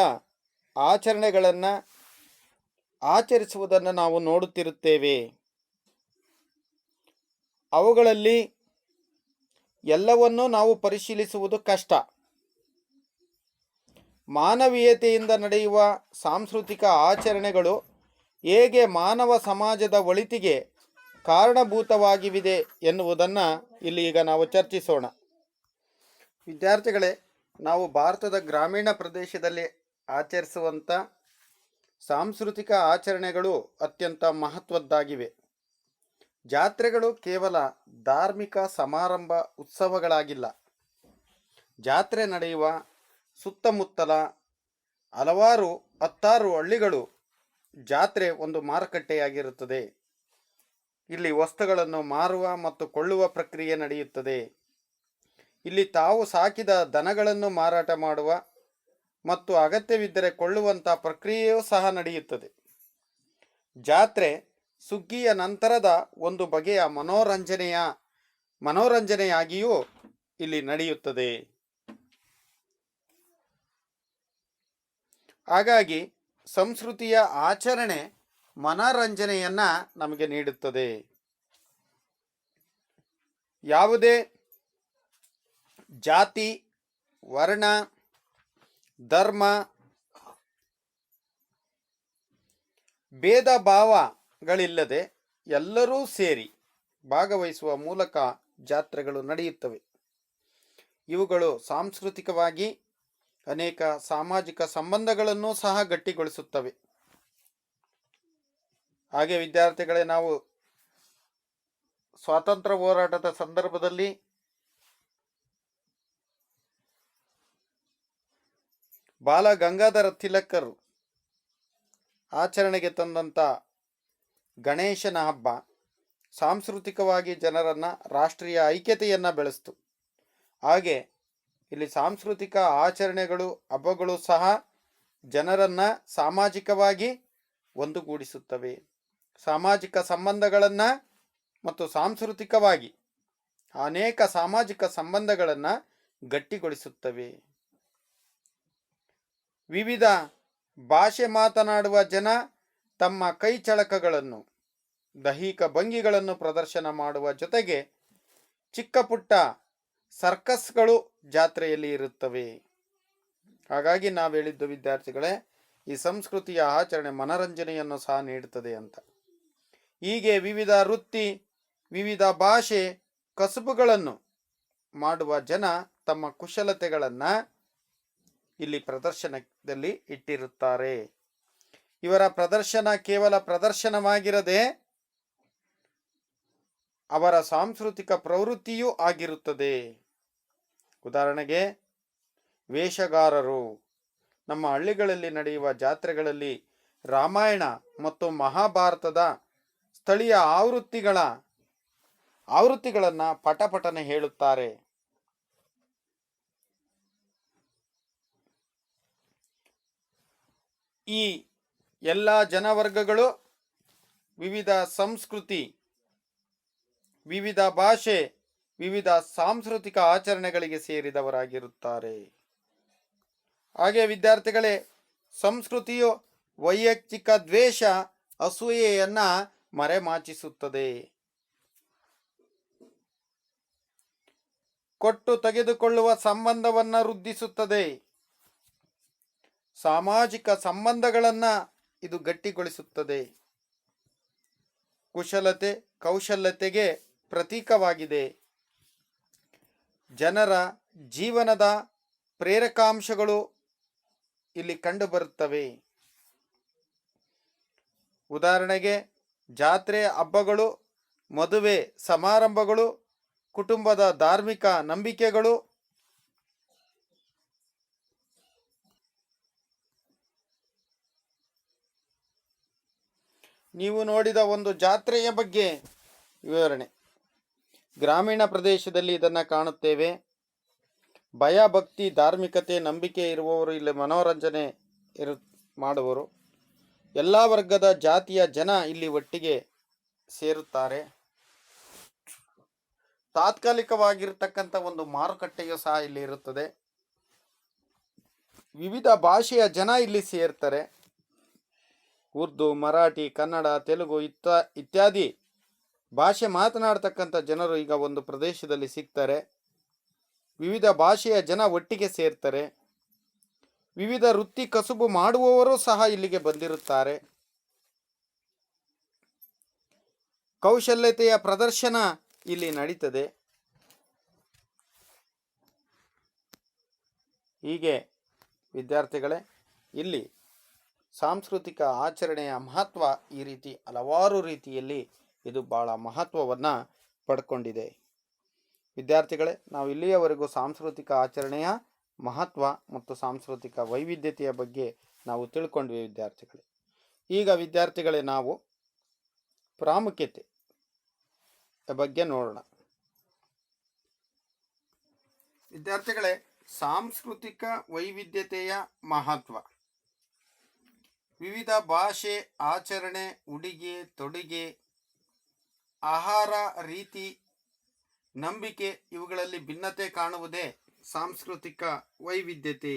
ಆಚರಣೆಗಳನ್ನು ಆಚರಿಸುವುದನ್ನು ನಾವು ನೋಡುತ್ತಿರುತ್ತೇವೆ. ಅವುಗಳಲ್ಲಿ ಎಲ್ಲವನ್ನೂ ನಾವು ಪರಿಶೀಲಿಸುವುದು ಕಷ್ಟ. ಮಾನವೀಯತೆಯಿಂದ ನಡೆಯುವ ಸಾಂಸ್ಕೃತಿಕ ಆಚರಣೆಗಳು ಹೇಗೆ ಮಾನವ ಸಮಾಜದ ಒಳಿತಿಗೆ ಕಾರಣಭೂತವಾಗಿವೆ ಎನ್ನುವುದನ್ನು ಇಲ್ಲಿ ಈಗ ನಾವು ಚರ್ಚಿಸೋಣ. ವಿದ್ಯಾರ್ಥಿಗಳೇ, ನಾವು ಭಾರತದ ಗ್ರಾಮೀಣ ಪ್ರದೇಶದಲ್ಲಿ ಆಚರಿಸುವಂಥ ಸಾಂಸ್ಕೃತಿಕ ಆಚರಣೆಗಳು ಅತ್ಯಂತ ಮಹತ್ವದ್ದಾಗಿವೆ. ಜಾತ್ರೆಗಳು ಕೇವಲ ಧಾರ್ಮಿಕ ಸಮಾರಂಭ, ಉತ್ಸವಗಳಾಗಿಲ್ಲ. ಜಾತ್ರೆ ನಡೆಯುವ ಸುತ್ತಮುತ್ತಲ ಹತ್ತಾರು ಹಳ್ಳಿಗಳು ಜಾತ್ರೆ ಒಂದು ಮಾರುಕಟ್ಟೆಯಾಗಿರುತ್ತದೆ. ಇಲ್ಲಿ ವಸ್ತುಗಳನ್ನು ಮಾರುವ ಮತ್ತು ಕೊಳ್ಳುವ ಪ್ರಕ್ರಿಯೆ ನಡೆಯುತ್ತದೆ. ಇಲ್ಲಿ ತಾವು ಸಾಕಿದ ದನಗಳನ್ನು ಮಾರಾಟ ಮಾಡುವ ಮತ್ತು ಅಗತ್ಯವಿದ್ದರೆ ಕೊಳ್ಳುವಂಥ ಪ್ರಕ್ರಿಯೆಯೂ ಸಹ ನಡೆಯುತ್ತದೆ. ಜಾತ್ರೆ ಸುಗ್ಗಿಯ ನಂತರದ ಒಂದು ಬಗೆಯ ಮನೋರಂಜನೆಯಾಗಿಯೂ ಇಲ್ಲಿ ನಡೆಯುತ್ತದೆ. ಹಾಗಾಗಿ ಸಂಸ್ಕೃತಿಯ ಆಚರಣೆ ಮನರಂಜನೆಯನ್ನು ನಮಗೆ ನೀಡುತ್ತದೆ. ಯಾವುದೇ ಜಾತಿ, ವರ್ಣ, ಧರ್ಮ, ಭೇದ ಭಾವಗಳಿಲ್ಲದೆ ಎಲ್ಲರೂ ಸೇರಿ ಭಾಗವಹಿಸುವ ಮೂಲಕ ಜಾತ್ರೆಗಳು ನಡೆಯುತ್ತವೆ. ಇವುಗಳು ಸಾಂಸ್ಕೃತಿಕವಾಗಿ ಅನೇಕ ಸಾಮಾಜಿಕ ಸಂಬಂಧಗಳನ್ನು ಸಹ ಗಟ್ಟಿಗೊಳಿಸುತ್ತವೆ. ಹಾಗೆ ವಿದ್ಯಾರ್ಥಿಗಳೇ, ನಾವು ಸ್ವಾತಂತ್ರ್ಯ ಹೋರಾಟದ ಸಂದರ್ಭದಲ್ಲಿ ಬಾಲ ಗಂಗಾಧರ ತಿಲಕರು ಆಚರಣೆಗೆ ತಂದಂಥ ಗಣೇಶನ ಹಬ್ಬ ಸಾಂಸ್ಕೃತಿಕವಾಗಿ ಜನರನ್ನು, ರಾಷ್ಟ್ರೀಯ ಐಕ್ಯತೆಯನ್ನು ಬೆಳೆಸ್ತು. ಹಾಗೆ ಇಲ್ಲಿ ಸಾಂಸ್ಕೃತಿಕ ಆಚರಣೆಗಳು, ಹಬ್ಬಗಳು ಸಹ ಜನರನ್ನು ಸಾಮಾಜಿಕವಾಗಿ ಒಂದುಗೂಡಿಸುತ್ತವೆ. ಸಾಮಾಜಿಕ ಸಂಬಂಧಗಳನ್ನು ಮತ್ತು ಸಾಂಸ್ಕೃತಿಕವಾಗಿ ಅನೇಕ ಸಾಮಾಜಿಕ ಸಂಬಂಧಗಳನ್ನು ಗಟ್ಟಿಗೊಳಿಸುತ್ತವೆ. ವಿವಿಧ ಭಾಷೆ ಮಾತನಾಡುವ ಜನ ತಮ್ಮ ಕೈ ಚಳಕಗಳನ್ನು, ದೈಹಿಕ ಭಂಗಿಗಳನ್ನು ಪ್ರದರ್ಶನ ಮಾಡುವ ಜೊತೆಗೆ ಚಿಕ್ಕ ಪುಟ್ಟ ಸರ್ಕಸ್ಗಳು ಜಾತ್ರೆಯಲ್ಲಿ ಇರುತ್ತವೆ. ಹಾಗಾಗಿ ನಾವು ಹೇಳಿದ್ದು ವಿದ್ಯಾರ್ಥಿಗಳೇ, ಈ ಸಂಸ್ಕೃತಿಯ ಆಚರಣೆ ಮನರಂಜನೆಯನ್ನು ಸಹ ನೀಡುತ್ತದೆ ಅಂತ. ಹೀಗೆ ವಿವಿಧ ವೃತ್ತಿ, ವಿವಿಧ ಭಾಷೆ, ಕಸುಬುಗಳನ್ನು ಮಾಡುವ ಜನ ತಮ್ಮ ಕುಶಲತೆಗಳನ್ನು ಇಲ್ಲಿ ಪ್ರದರ್ಶನದಲ್ಲಿ ಇಟ್ಟಿರುತ್ತಾರೆ. ಇವರ ಪ್ರದರ್ಶನ ಕೇವಲ ಪ್ರದರ್ಶನವಾಗಿರದೆ ಅವರ ಸಾಂಸ್ಕೃತಿಕ ಪ್ರವೃತ್ತಿಯೂ ಆಗಿರುತ್ತದೆ. ಉದಾಹರಣೆಗೆ, ವೇಷಗಾರರು ನಮ್ಮ ಹಳ್ಳಿಗಳಲ್ಲಿ ನಡೆಯುವ ಜಾತ್ರೆಗಳಲ್ಲಿ ರಾಮಾಯಣ ಮತ್ತು ಮಹಾಭಾರತದ ಸ್ಥಳೀಯ ಆವೃತ್ತಿಗಳನ್ನು ಪಟಪಟನೆ ಹೇಳುತ್ತಾರೆ. ಈ ಎಲ್ಲ ಜನವರ್ಗಗಳು ವಿವಿಧ ಸಂಸ್ಕೃತಿ, ವಿವಿಧ ಭಾಷೆ, ವಿವಿಧ ಸಾಂಸ್ಕೃತಿಕ ಆಚರಣೆಗಳಿಗೆ ಸೇರಿದವರಾಗಿರುತ್ತಾರೆ. ಹಾಗೆ ವಿದ್ಯಾರ್ಥಿಗಳೇ, ಸಂಸ್ಕೃತಿಯು ವೈಯಕ್ತಿಕ ದ್ವೇಷ, ಅಸೂಯೆಯನ್ನು ಮರೆಮಾಚಿಸುತ್ತದೆ. ಕೊಟ್ಟು ತೆಗೆದುಕೊಳ್ಳುವ ಸಂಬಂಧವನ್ನು ವೃದ್ಧಿಸುತ್ತದೆ. ಸಾಮಾಜಿಕ ಸಂಬಂಧಗಳನ್ನು ಇದು ಗಟ್ಟಿಗೊಳಿಸುತ್ತದೆ. ಕುಶಲತೆ ಕೌಶಲ್ಯತೆಗೆ ಪ್ರತೀಕವಾಗಿದೆ. ಜನರ ಜೀವನದ ಪ್ರೇರಕಾಂಶಗಳು ಇಲ್ಲಿ ಕಂಡುಬರುತ್ತವೆ. ಉದಾಹರಣೆಗೆ ಜಾತ್ರೆ, ಹಬ್ಬಗಳು, ಮದುವೆ ಸಮಾರಂಭಗಳು, ಕುಟುಂಬದ ಧಾರ್ಮಿಕ ನಂಬಿಕೆಗಳು, ನೀವು ನೋಡಿದ ಒಂದು ಜಾತ್ರೆಯ ಬಗ್ಗೆ ವಿವರಣೆ. ಗ್ರಾಮೀಣ ಪ್ರದೇಶದಲ್ಲಿ ಇದನ್ನು ಕಾಣುತ್ತೇವೆ. ಭಯ, ಭಕ್ತಿ, ಧಾರ್ಮಿಕತೆ, ನಂಬಿಕೆ ಇರುವವರು ಇಲ್ಲಿ ಮನೋರಂಜನೆ ಮಾಡುವರು. ಎಲ್ಲ ವರ್ಗದ ಜಾತಿಯ ಜನ ಇಲ್ಲಿ ಒಟ್ಟಿಗೆ ಸೇರುತ್ತಾರೆ. ತಾತ್ಕಾಲಿಕವಾಗಿರ್ತಕ್ಕಂಥ ಒಂದು ಮಾರುಕಟ್ಟೆಯು ಸಹ ಇಲ್ಲಿ ಇರುತ್ತದೆ. ವಿವಿಧ ಭಾಷೆಯ ಜನ ಇಲ್ಲಿ ಸೇರ್ತಾರೆ. ಉರ್ದು, ಮರಾಠಿ, ಕನ್ನಡ, ತೆಲುಗು ಇತ್ಯಾದಿ ಭಾಷೆ ಮಾತನಾಡ್ತಕ್ಕಂಥ ಜನರು ಈಗ ಒಂದು ಪ್ರದೇಶದಲ್ಲಿ ಸಿಗ್ತಾರೆ. ವಿವಿಧ ಭಾಷೆಯ ಜನ ಒಟ್ಟಿಗೆ ಸೇರ್ತಾರೆ. ವಿವಿಧ ವೃತ್ತಿ ಕಸುಬು ಮಾಡುವವರು ಸಹ ಇಲ್ಲಿಗೆ ಬಂದಿರುತ್ತಾರೆ. ಕೌಶಲ್ಯತೆಯ ಪ್ರದರ್ಶನ ಇಲ್ಲಿ ನಡೀತದೆ. ಹೀಗೆ ವಿದ್ಯಾರ್ಥಿಗಳೇ, ಇಲ್ಲಿ ಸಾಂಸ್ಕೃತಿಕ ಆಚರಣೆಯ ಮಹತ್ವ ಈ ರೀತಿ ಹಲವಾರು ರೀತಿಯಲ್ಲಿ ಇದು ಬಹಳ ಮಹತ್ವವನ್ನು ಪಡ್ಕೊಂಡಿದೆ. ವಿದ್ಯಾರ್ಥಿಗಳೇ, ನಾವು ಇಲ್ಲಿಯವರೆಗೂ ಸಾಂಸ್ಕೃತಿಕ ಆಚರಣೆಯ ಮಹತ್ವ ಮತ್ತು ಸಾಂಸ್ಕೃತಿಕ ವೈವಿಧ್ಯತೆಯ ಬಗ್ಗೆ ನಾವು ತಿಳ್ಕೊಂಡ್ವಿ ವಿದ್ಯಾರ್ಥಿಗಳೇ. ಈಗ ವಿದ್ಯಾರ್ಥಿಗಳೇ, ನಾವು ಪ್ರಾಮುಖ್ಯತೆ ಬಗ್ಗೆ ನೋಡೋಣ. ವಿದ್ಯಾರ್ಥಿಗಳೇ, ಸಾಂಸ್ಕೃತಿಕ ವೈವಿಧ್ಯತೆಯ ಮಹತ್ವ. ವಿವಿಧ ಭಾಷೆ, ಆಚರಣೆ, ಉಡುಗೆ ತೊಡುಗೆ, ಆಹಾರ ರೀತಿ, ನಂಬಿಕೆ ಇವುಗಳಲ್ಲಿ ಭಿನ್ನತೆ ಕಾಣುವುದೇ ಸಾಂಸ್ಕೃತಿಕ ವೈವಿಧ್ಯತೆ.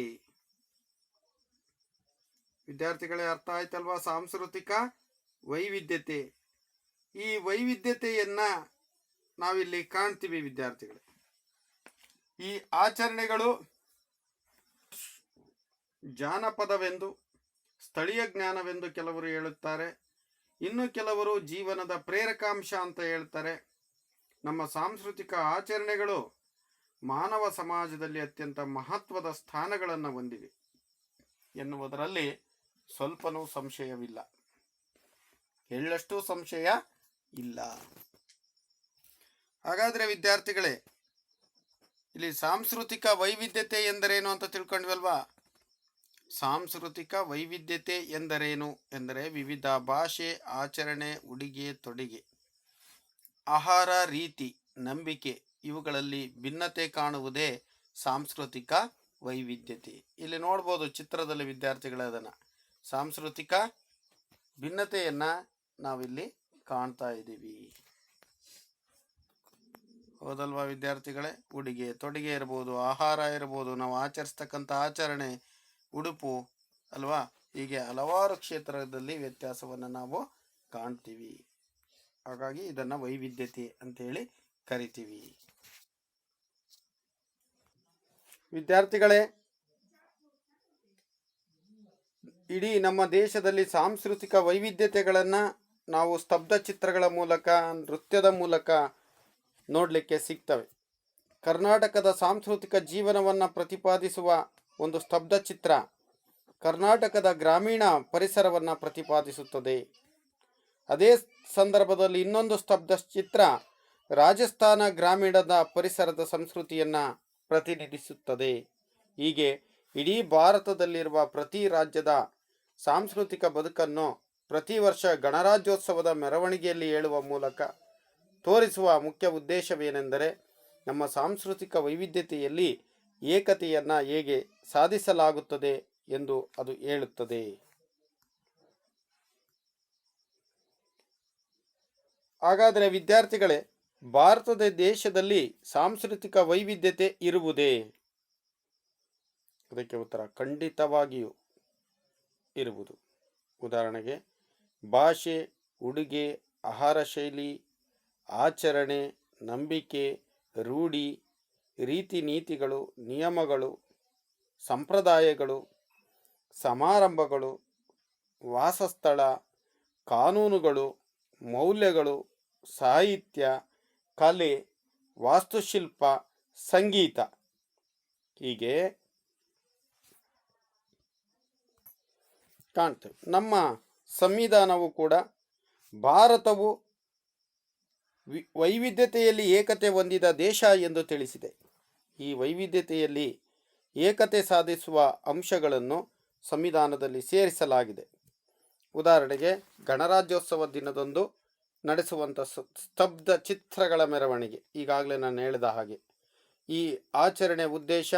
ವಿದ್ಯಾರ್ಥಿಗಳೇ, ಅರ್ಥ ಆಯ್ತಲ್ವಾ? ಸಾಂಸ್ಕೃತಿಕ ವೈವಿಧ್ಯತೆ. ಈ ವೈವಿಧ್ಯತೆಯನ್ನ ನಾವಿಲ್ಲಿ ಕಾಣ್ತೀವಿ ವಿದ್ಯಾರ್ಥಿಗಳೇ. ಈ ಆಚರಣೆಗಳು ಜಾನಪದವೆಂದು, ಸ್ಥಳೀಯ ಜ್ಞಾನವೆಂದು ಕೆಲವರು ಹೇಳುತ್ತಾರೆ. ಇನ್ನು ಕೆಲವರು ಜೀವನದ ಪ್ರೇರಕಾಂಶ ಅಂತ ಹೇಳ್ತಾರೆ. ನಮ್ಮ ಸಾಂಸ್ಕೃತಿಕ ಆಚರಣೆಗಳು ಮಾನವ ಸಮಾಜದಲ್ಲಿ ಅತ್ಯಂತ ಮಹತ್ವದ ಸ್ಥಾನಗಳನ್ನು ಹೊಂದಿವೆ ಎನ್ನುವುದರಲ್ಲಿ ಸ್ವಲ್ಪನೂ ಸಂಶಯವಿಲ್ಲ, ಎಳ್ಳಷ್ಟು ಸಂಶಯ ಇಲ್ಲ. ಹಾಗಾದರೆ ವಿದ್ಯಾರ್ಥಿಗಳೇ, ಇಲ್ಲಿ ಸಾಂಸ್ಕೃತಿಕ ವೈವಿಧ್ಯತೆ ಎಂದರೇನು ಅಂತ ತಿಳ್ಕೊಂಡ್ವಲ್ವಾ? ಸಾಂಸ್ಕೃತಿಕ ವೈವಿಧ್ಯತೆ ಎಂದರೇನು ಎಂದರೆ ವಿವಿಧ ಭಾಷೆ, ಆಚರಣೆ, ಉಡುಗೆ ತೊಡುಗೆ, ಆಹಾರ ರೀತಿ, ನಂಬಿಕೆ ಇವುಗಳಲ್ಲಿ ಭಿನ್ನತೆ ಕಾಣುವುದೇ ಸಾಂಸ್ಕೃತಿಕ ವೈವಿಧ್ಯತೆ. ಇಲ್ಲಿ ನೋಡ್ಬೋದು ಚಿತ್ರದಲ್ಲಿ ವಿದ್ಯಾರ್ಥಿಗಳ ಅದನ್ನು ಸಾಂಸ್ಕೃತಿಕ ಭಿನ್ನತೆಯನ್ನ ನಾವಿಲ್ಲಿ ಕಾಣ್ತಾ ಇದ್ದೀವಿ. ಹೌದಲ್ವಾ ವಿದ್ಯಾರ್ಥಿಗಳೇ? ಉಡುಗೆ ತೊಡುಗೆ ಇರ್ಬೋದು, ಆಹಾರ ಇರ್ಬೋದು, ನಾವು ಆಚರಿಸ್ತಕ್ಕಂಥ ಆಚರಣೆ, ಉಡುಪು ಅಲ್ವಾ, ಹೀಗೆ ಹಲವಾರು ಕ್ಷೇತ್ರದಲ್ಲಿ ವ್ಯತ್ಯಾಸವನ್ನು ನಾವು ಕಾಣ್ತೀವಿ. ಹಾಗಾಗಿ ಇದನ್ನು ವೈವಿಧ್ಯತೆ ಅಂತೇಳಿ ಕರಿತೀವಿ. ವಿದ್ಯಾರ್ಥಿಗಳೇ, ಇಡೀ ನಮ್ಮ ದೇಶದಲ್ಲಿ ಸಾಂಸ್ಕೃತಿಕ ವೈವಿಧ್ಯತೆಗಳನ್ನು ನಾವು ಸ್ತಬ್ಧ ಚಿತ್ರಗಳ ಮೂಲಕ, ನೃತ್ಯದ ಮೂಲಕ ನೋಡಲಿಕ್ಕೆ ಸಿಗ್ತವೆ. ಕರ್ನಾಟಕದ ಸಾಂಸ್ಕೃತಿಕ ಜೀವನವನ್ನು ಪ್ರತಿಪಾದಿಸುವ ಒಂದು ಸ್ತಬ್ಧ ಚಿತ್ರ ಕರ್ನಾಟಕದ ಗ್ರಾಮೀಣ ಪರಿಸರವನ್ನು ಪ್ರತಿಪಾದಿಸುತ್ತದೆ. ಅದೇ ಸಂದರ್ಭದಲ್ಲಿ ಇನ್ನೊಂದು ಸ್ತಬ್ಧ ಚಿತ್ರ ರಾಜಸ್ಥಾನ ಗ್ರಾಮೀಣದ ಪರಿಸರದ ಸಂಸ್ಕೃತಿಯನ್ನು ಪ್ರತಿನಿಧಿಸುತ್ತದೆ. ಹೀಗೆ ಇಡೀ ಭಾರತದಲ್ಲಿರುವ ಪ್ರತಿ ರಾಜ್ಯದ ಸಾಂಸ್ಕೃತಿಕ ಬದುಕನ್ನು ಪ್ರತಿ ವರ್ಷ ಗಣರಾಜ್ಯೋತ್ಸವದ ಮೆರವಣಿಗೆಯಲ್ಲಿ ಹೇಳುವ ಮೂಲಕ ತೋರಿಸುವ ಮುಖ್ಯ ಉದ್ದೇಶವೇನೆಂದರೆ ನಮ್ಮ ಸಾಂಸ್ಕೃತಿಕ ವೈವಿಧ್ಯತೆಯಲ್ಲಿ ಏಕತೆಯನ್ನು ಹೇಗೆ ಸಾಧಿಸಲಾಗುತ್ತದೆ ಎಂದು ಅದು ಹೇಳುತ್ತದೆ. ಹಾಗಾದರೆ ವಿದ್ಯಾರ್ಥಿಗಳೇ, ಭಾರತದ ದೇಶದಲ್ಲಿ ಸಾಂಸ್ಕೃತಿಕ ವೈವಿಧ್ಯತೆ ಇರುವುದೇ? ಅದಕ್ಕೆ ಉತ್ತರ ಖಂಡಿತವಾಗಿಯೂ ಇರುವುದು. ಉದಾಹರಣೆಗೆ ಭಾಷೆ, ಉಡುಗೆ, ಆಹಾರ ಶೈಲಿ, ಆಚರಣೆ, ನಂಬಿಕೆ, ರೂಢಿ, ರೀತಿ ನೀತಿಗಳು, ನಿಯಮಗಳು, ಸಂಪ್ರದಾಯಗಳು, ಸಮಾರಂಭಗಳು, ವಾಸಸ್ಥಳ, ಕಾನೂನುಗಳು, ಮೌಲ್ಯಗಳು, ಸಾಹಿತ್ಯ, ಕಲೆ, ವಾಸ್ತುಶಿಲ್ಪ, ಸಂಗೀತ ಹೀಗೆ ಕಾಣ್ತೇವೆ. ನಮ್ಮ ಸಂವಿಧಾನವು ಕೂಡ ಭಾರತವು ವೈವಿಧ್ಯತೆಯಲ್ಲಿ ಏಕತೆ ಹೊಂದಿದ ದೇಶ ಎಂದು ತಿಳಿಸಿದೆ. ಈ ವೈವಿಧ್ಯತೆಯಲ್ಲಿ ಏಕತೆ ಸಾಧಿಸುವ ಅಂಶಗಳನ್ನು ಸಂವಿಧಾನದಲ್ಲಿ ಸೇರಿಸಲಾಗಿದೆ. ಉದಾಹರಣೆಗೆ ಗಣರಾಜ್ಯೋತ್ಸವ ದಿನದಂದು ನಡೆಸುವಂಥ ಸ್ತಬ್ಧ ಚಿತ್ರಗಳ ಮೆರವಣಿಗೆ, ಈಗಾಗಲೇ ನಾನು ಹೇಳಿದ ಹಾಗೆ. ಈ ಆಚರಣೆ ಉದ್ದೇಶ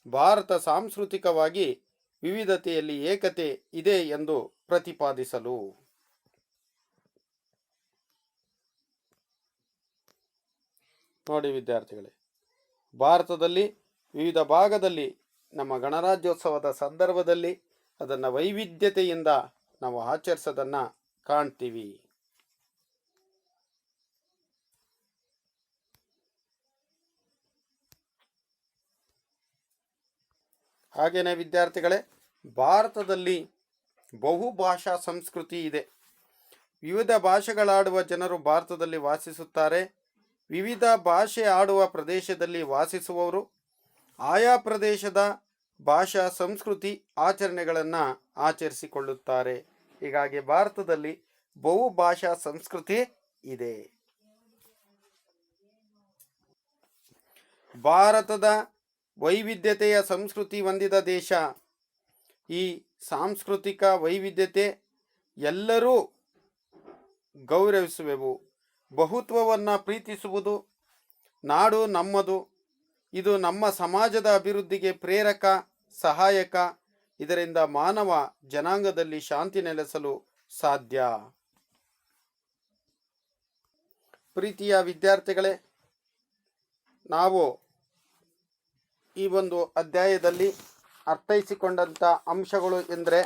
ಭಾರತ ಸಾಂಸ್ಕೃತಿಕವಾಗಿ ವಿವಿಧತೆಯಲ್ಲಿ ಏಕತೆ ಇದೆ ಎಂದು ಪ್ರತಿಪಾದಿಸಲು. ನೋಡಿ ವಿದ್ಯಾರ್ಥಿಗಳೇ, ಭಾರತದಲ್ಲಿ ವಿವಿಧ ಭಾಗದಲ್ಲಿ ನಮ್ಮ ಗಣರಾಜ್ಯೋತ್ಸವದ ಸಂದರ್ಭದಲ್ಲಿ ಅದನ್ನು ವೈವಿಧ್ಯತೆಯಿಂದ ನಾವು ಆಚರಿಸೋದನ್ನು ಕಾಣ್ತೀವಿ. ಹಾಗೆಯೇ ವಿದ್ಯಾರ್ಥಿಗಳೇ, ಭಾರತದಲ್ಲಿ ಬಹುಭಾಷಾ ಸಂಸ್ಕೃತಿ ಇದೆ. ವಿವಿಧ ಭಾಷೆಗಳಾಡುವ ಜನರು ಭಾರತದಲ್ಲಿ ವಾಸಿಸುತ್ತಾರೆ. ವಿವಿಧ ಭಾಷೆ ಆಡುವ ಪ್ರದೇಶದಲ್ಲಿ ವಾಸಿಸುವವರು ಆಯಾ ಪ್ರದೇಶದ ಭಾಷಾ ಸಂಸ್ಕೃತಿ ಆಚರಣೆಗಳನ್ನು ಆಚರಿಸಿಕೊಳ್ಳುತ್ತಾರೆ. ಹೀಗಾಗಿ ಭಾರತದಲ್ಲಿ ಬಹುಭಾಷಾ ಸಂಸ್ಕೃತಿ ಇದೆ. ಭಾರತದ ವೈವಿಧ್ಯತೆಯ ಸಂಸ್ಕೃತಿ ಹೊಂದಿದ ದೇಶ. ಈ ಸಾಂಸ್ಕೃತಿಕ ವೈವಿಧ್ಯತೆ ಎಲ್ಲರೂ ಗೌರವಿಸುವೆವು. ಬಹುತ್ವವನ್ನು ಪ್ರೀತಿಸುವುದು. ನಾಡು ನಮ್ಮದು. ಇದು ನಮ್ಮ ಸಮಾಜದ ಅಭಿವೃದ್ಧಿಗೆ ಪ್ರೇರಕ, ಸಹಾಯಕ. ಇದರಿಂದ ಮಾನವ ಜನಾಂಗದಲ್ಲಿ ಶಾಂತಿ ನೆಲೆಸಲು ಸಾಧ್ಯ. ಪ್ರೀತಿಯ ವಿದ್ಯಾರ್ಥಿಗಳೇ, ನಾವು ಈ ಒಂದು ಅಧ್ಯಾಯದಲ್ಲಿ ಅರ್ಥೈಸಿಕೊಂಡಂಥ ಅಂಶಗಳು ಎಂದರೆ,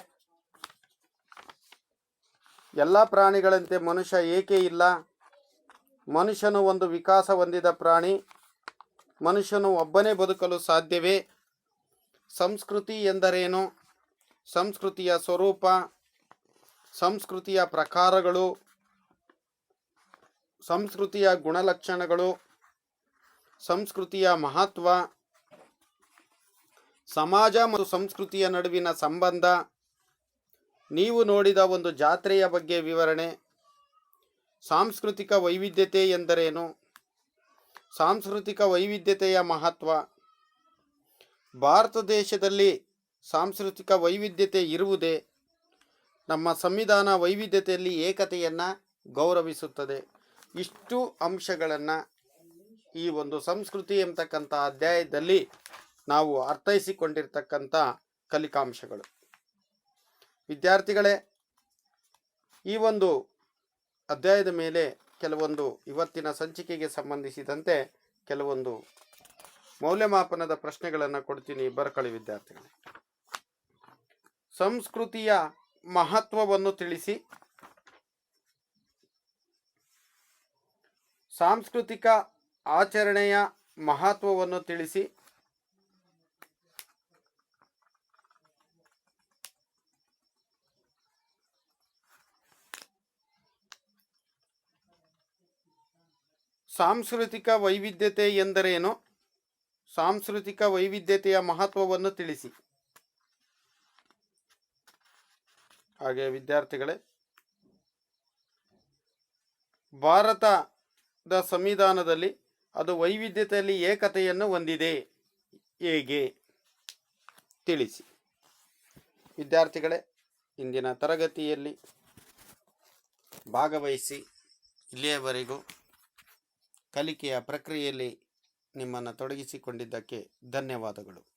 ಎಲ್ಲ ಪ್ರಾಣಿಗಳಂತೆ ಮನುಷ್ಯ ಏಕೆ ಇಲ್ಲ. ಮನುಷ್ಯನು ಒಂದು ವಿಕಾಸ ಹೊಂದಿದ ಪ್ರಾಣಿ. ಮನುಷ್ಯನು ಒಬ್ಬನೇ ಬದುಕಲು ಸಾಧ್ಯವೇ. ಸಂಸ್ಕೃತಿ ಎಂದರೇನು. ಸಂಸ್ಕೃತಿಯ ಸ್ವರೂಪ, ಸಂಸ್ಕೃತಿಯ ಪ್ರಕಾರಗಳು, ಸಂಸ್ಕೃತಿಯ ಗುಣಲಕ್ಷಣಗಳು, ಸಂಸ್ಕೃತಿಯ ಮಹತ್ವ, ಸಮಾಜ ಮತ್ತು ಸಂಸ್ಕೃತಿಯ ನಡುವಿನ ಸಂಬಂಧ, ನೀವು ನೋಡಿದ ಒಂದು ಜಾತ್ರೆಯ ಬಗ್ಗೆ ವಿವರಣೆ, ಸಾಂಸ್ಕೃತಿಕ ವೈವಿಧ್ಯತೆ ಎಂದರೇನು, ಸಾಂಸ್ಕೃತಿಕ ವೈವಿಧ್ಯತೆಯ ಮಹತ್ವ. ಭಾರತ ದೇಶದಲ್ಲಿ ಸಾಂಸ್ಕೃತಿಕ ವೈವಿಧ್ಯತೆ ಇರುವುದೇ. ನಮ್ಮ ಸಂವಿಧಾನ ವೈವಿಧ್ಯತೆಯಲ್ಲಿ ಏಕತೆಯನ್ನು ಗೌರವಿಸುತ್ತದೆ. ಇಷ್ಟು ಅಂಶಗಳನ್ನು ಈ ಒಂದು ಸಂಸ್ಕೃತಿ ಎಂಬತಕ್ಕಂಥ ಅಧ್ಯಾಯದಲ್ಲಿ ನಾವು ಅರ್ಥೈಸಿಕೊಂಡಿರ್ತಕ್ಕಂಥ ಕಲಿಕಾಂಶಗಳು. ವಿದ್ಯಾರ್ಥಿಗಳೇ, ಈ ಒಂದು ಅಧ್ಯಾಯದ ಮೇಲೆ ಕೆಲವೊಂದು ಇವತ್ತಿನ ಸಂಚಿಕೆಗೆ ಸಂಬಂಧಿಸಿದಂತೆ ಕೆಲವೊಂದು ಮೌಲ್ಯಮಾಪನದ ಪ್ರಶ್ನೆಗಳನ್ನು ಕೊಡ್ತೀನಿ, ಬರ್ಕೊಳ್ಳಿ ವಿದ್ಯಾರ್ಥಿಗಳೇ. ಸಂಸ್ಕೃತಿಯ ಮಹತ್ವವನ್ನು ತಿಳಿಸಿ. ಸಾಂಸ್ಕೃತಿಕ ಆಚರಣೆಯ ಮಹತ್ವವನ್ನು ತಿಳಿಸಿ. ಸಾಂಸ್ಕೃತಿಕ ವೈವಿಧ್ಯತೆ ಎಂದರೇನು, ಸಾಂಸ್ಕೃತಿಕ ವೈವಿಧ್ಯತೆಯ ಮಹತ್ವವನ್ನು ತಿಳಿಸಿ. ಹಾಗೆ ವಿದ್ಯಾರ್ಥಿಗಳೇ, ಭಾರತದ ಸಂವಿಧಾನದಲ್ಲಿ ಅದು ವೈವಿಧ್ಯತೆಯಲ್ಲಿ ಏಕತೆಯನ್ನು ಹೊಂದಿದೆ, ಹೇಗೆ ತಿಳಿಸಿ. ವಿದ್ಯಾರ್ಥಿಗಳೇ, ಇಂದಿನ ತರಗತಿಯಲ್ಲಿ ಭಾಗವಹಿಸಿ ಇಲ್ಲಿಯವರೆಗೂ ಕಲಿಕೆಯ ಪ್ರಕ್ರಿಯೆಯಲ್ಲಿ ನಿಮ್ಮನ್ನು ತೊಡಗಿಸಿಕೊಂಡಿದ್ದಕ್ಕೆ ಧನ್ಯವಾದಗಳು.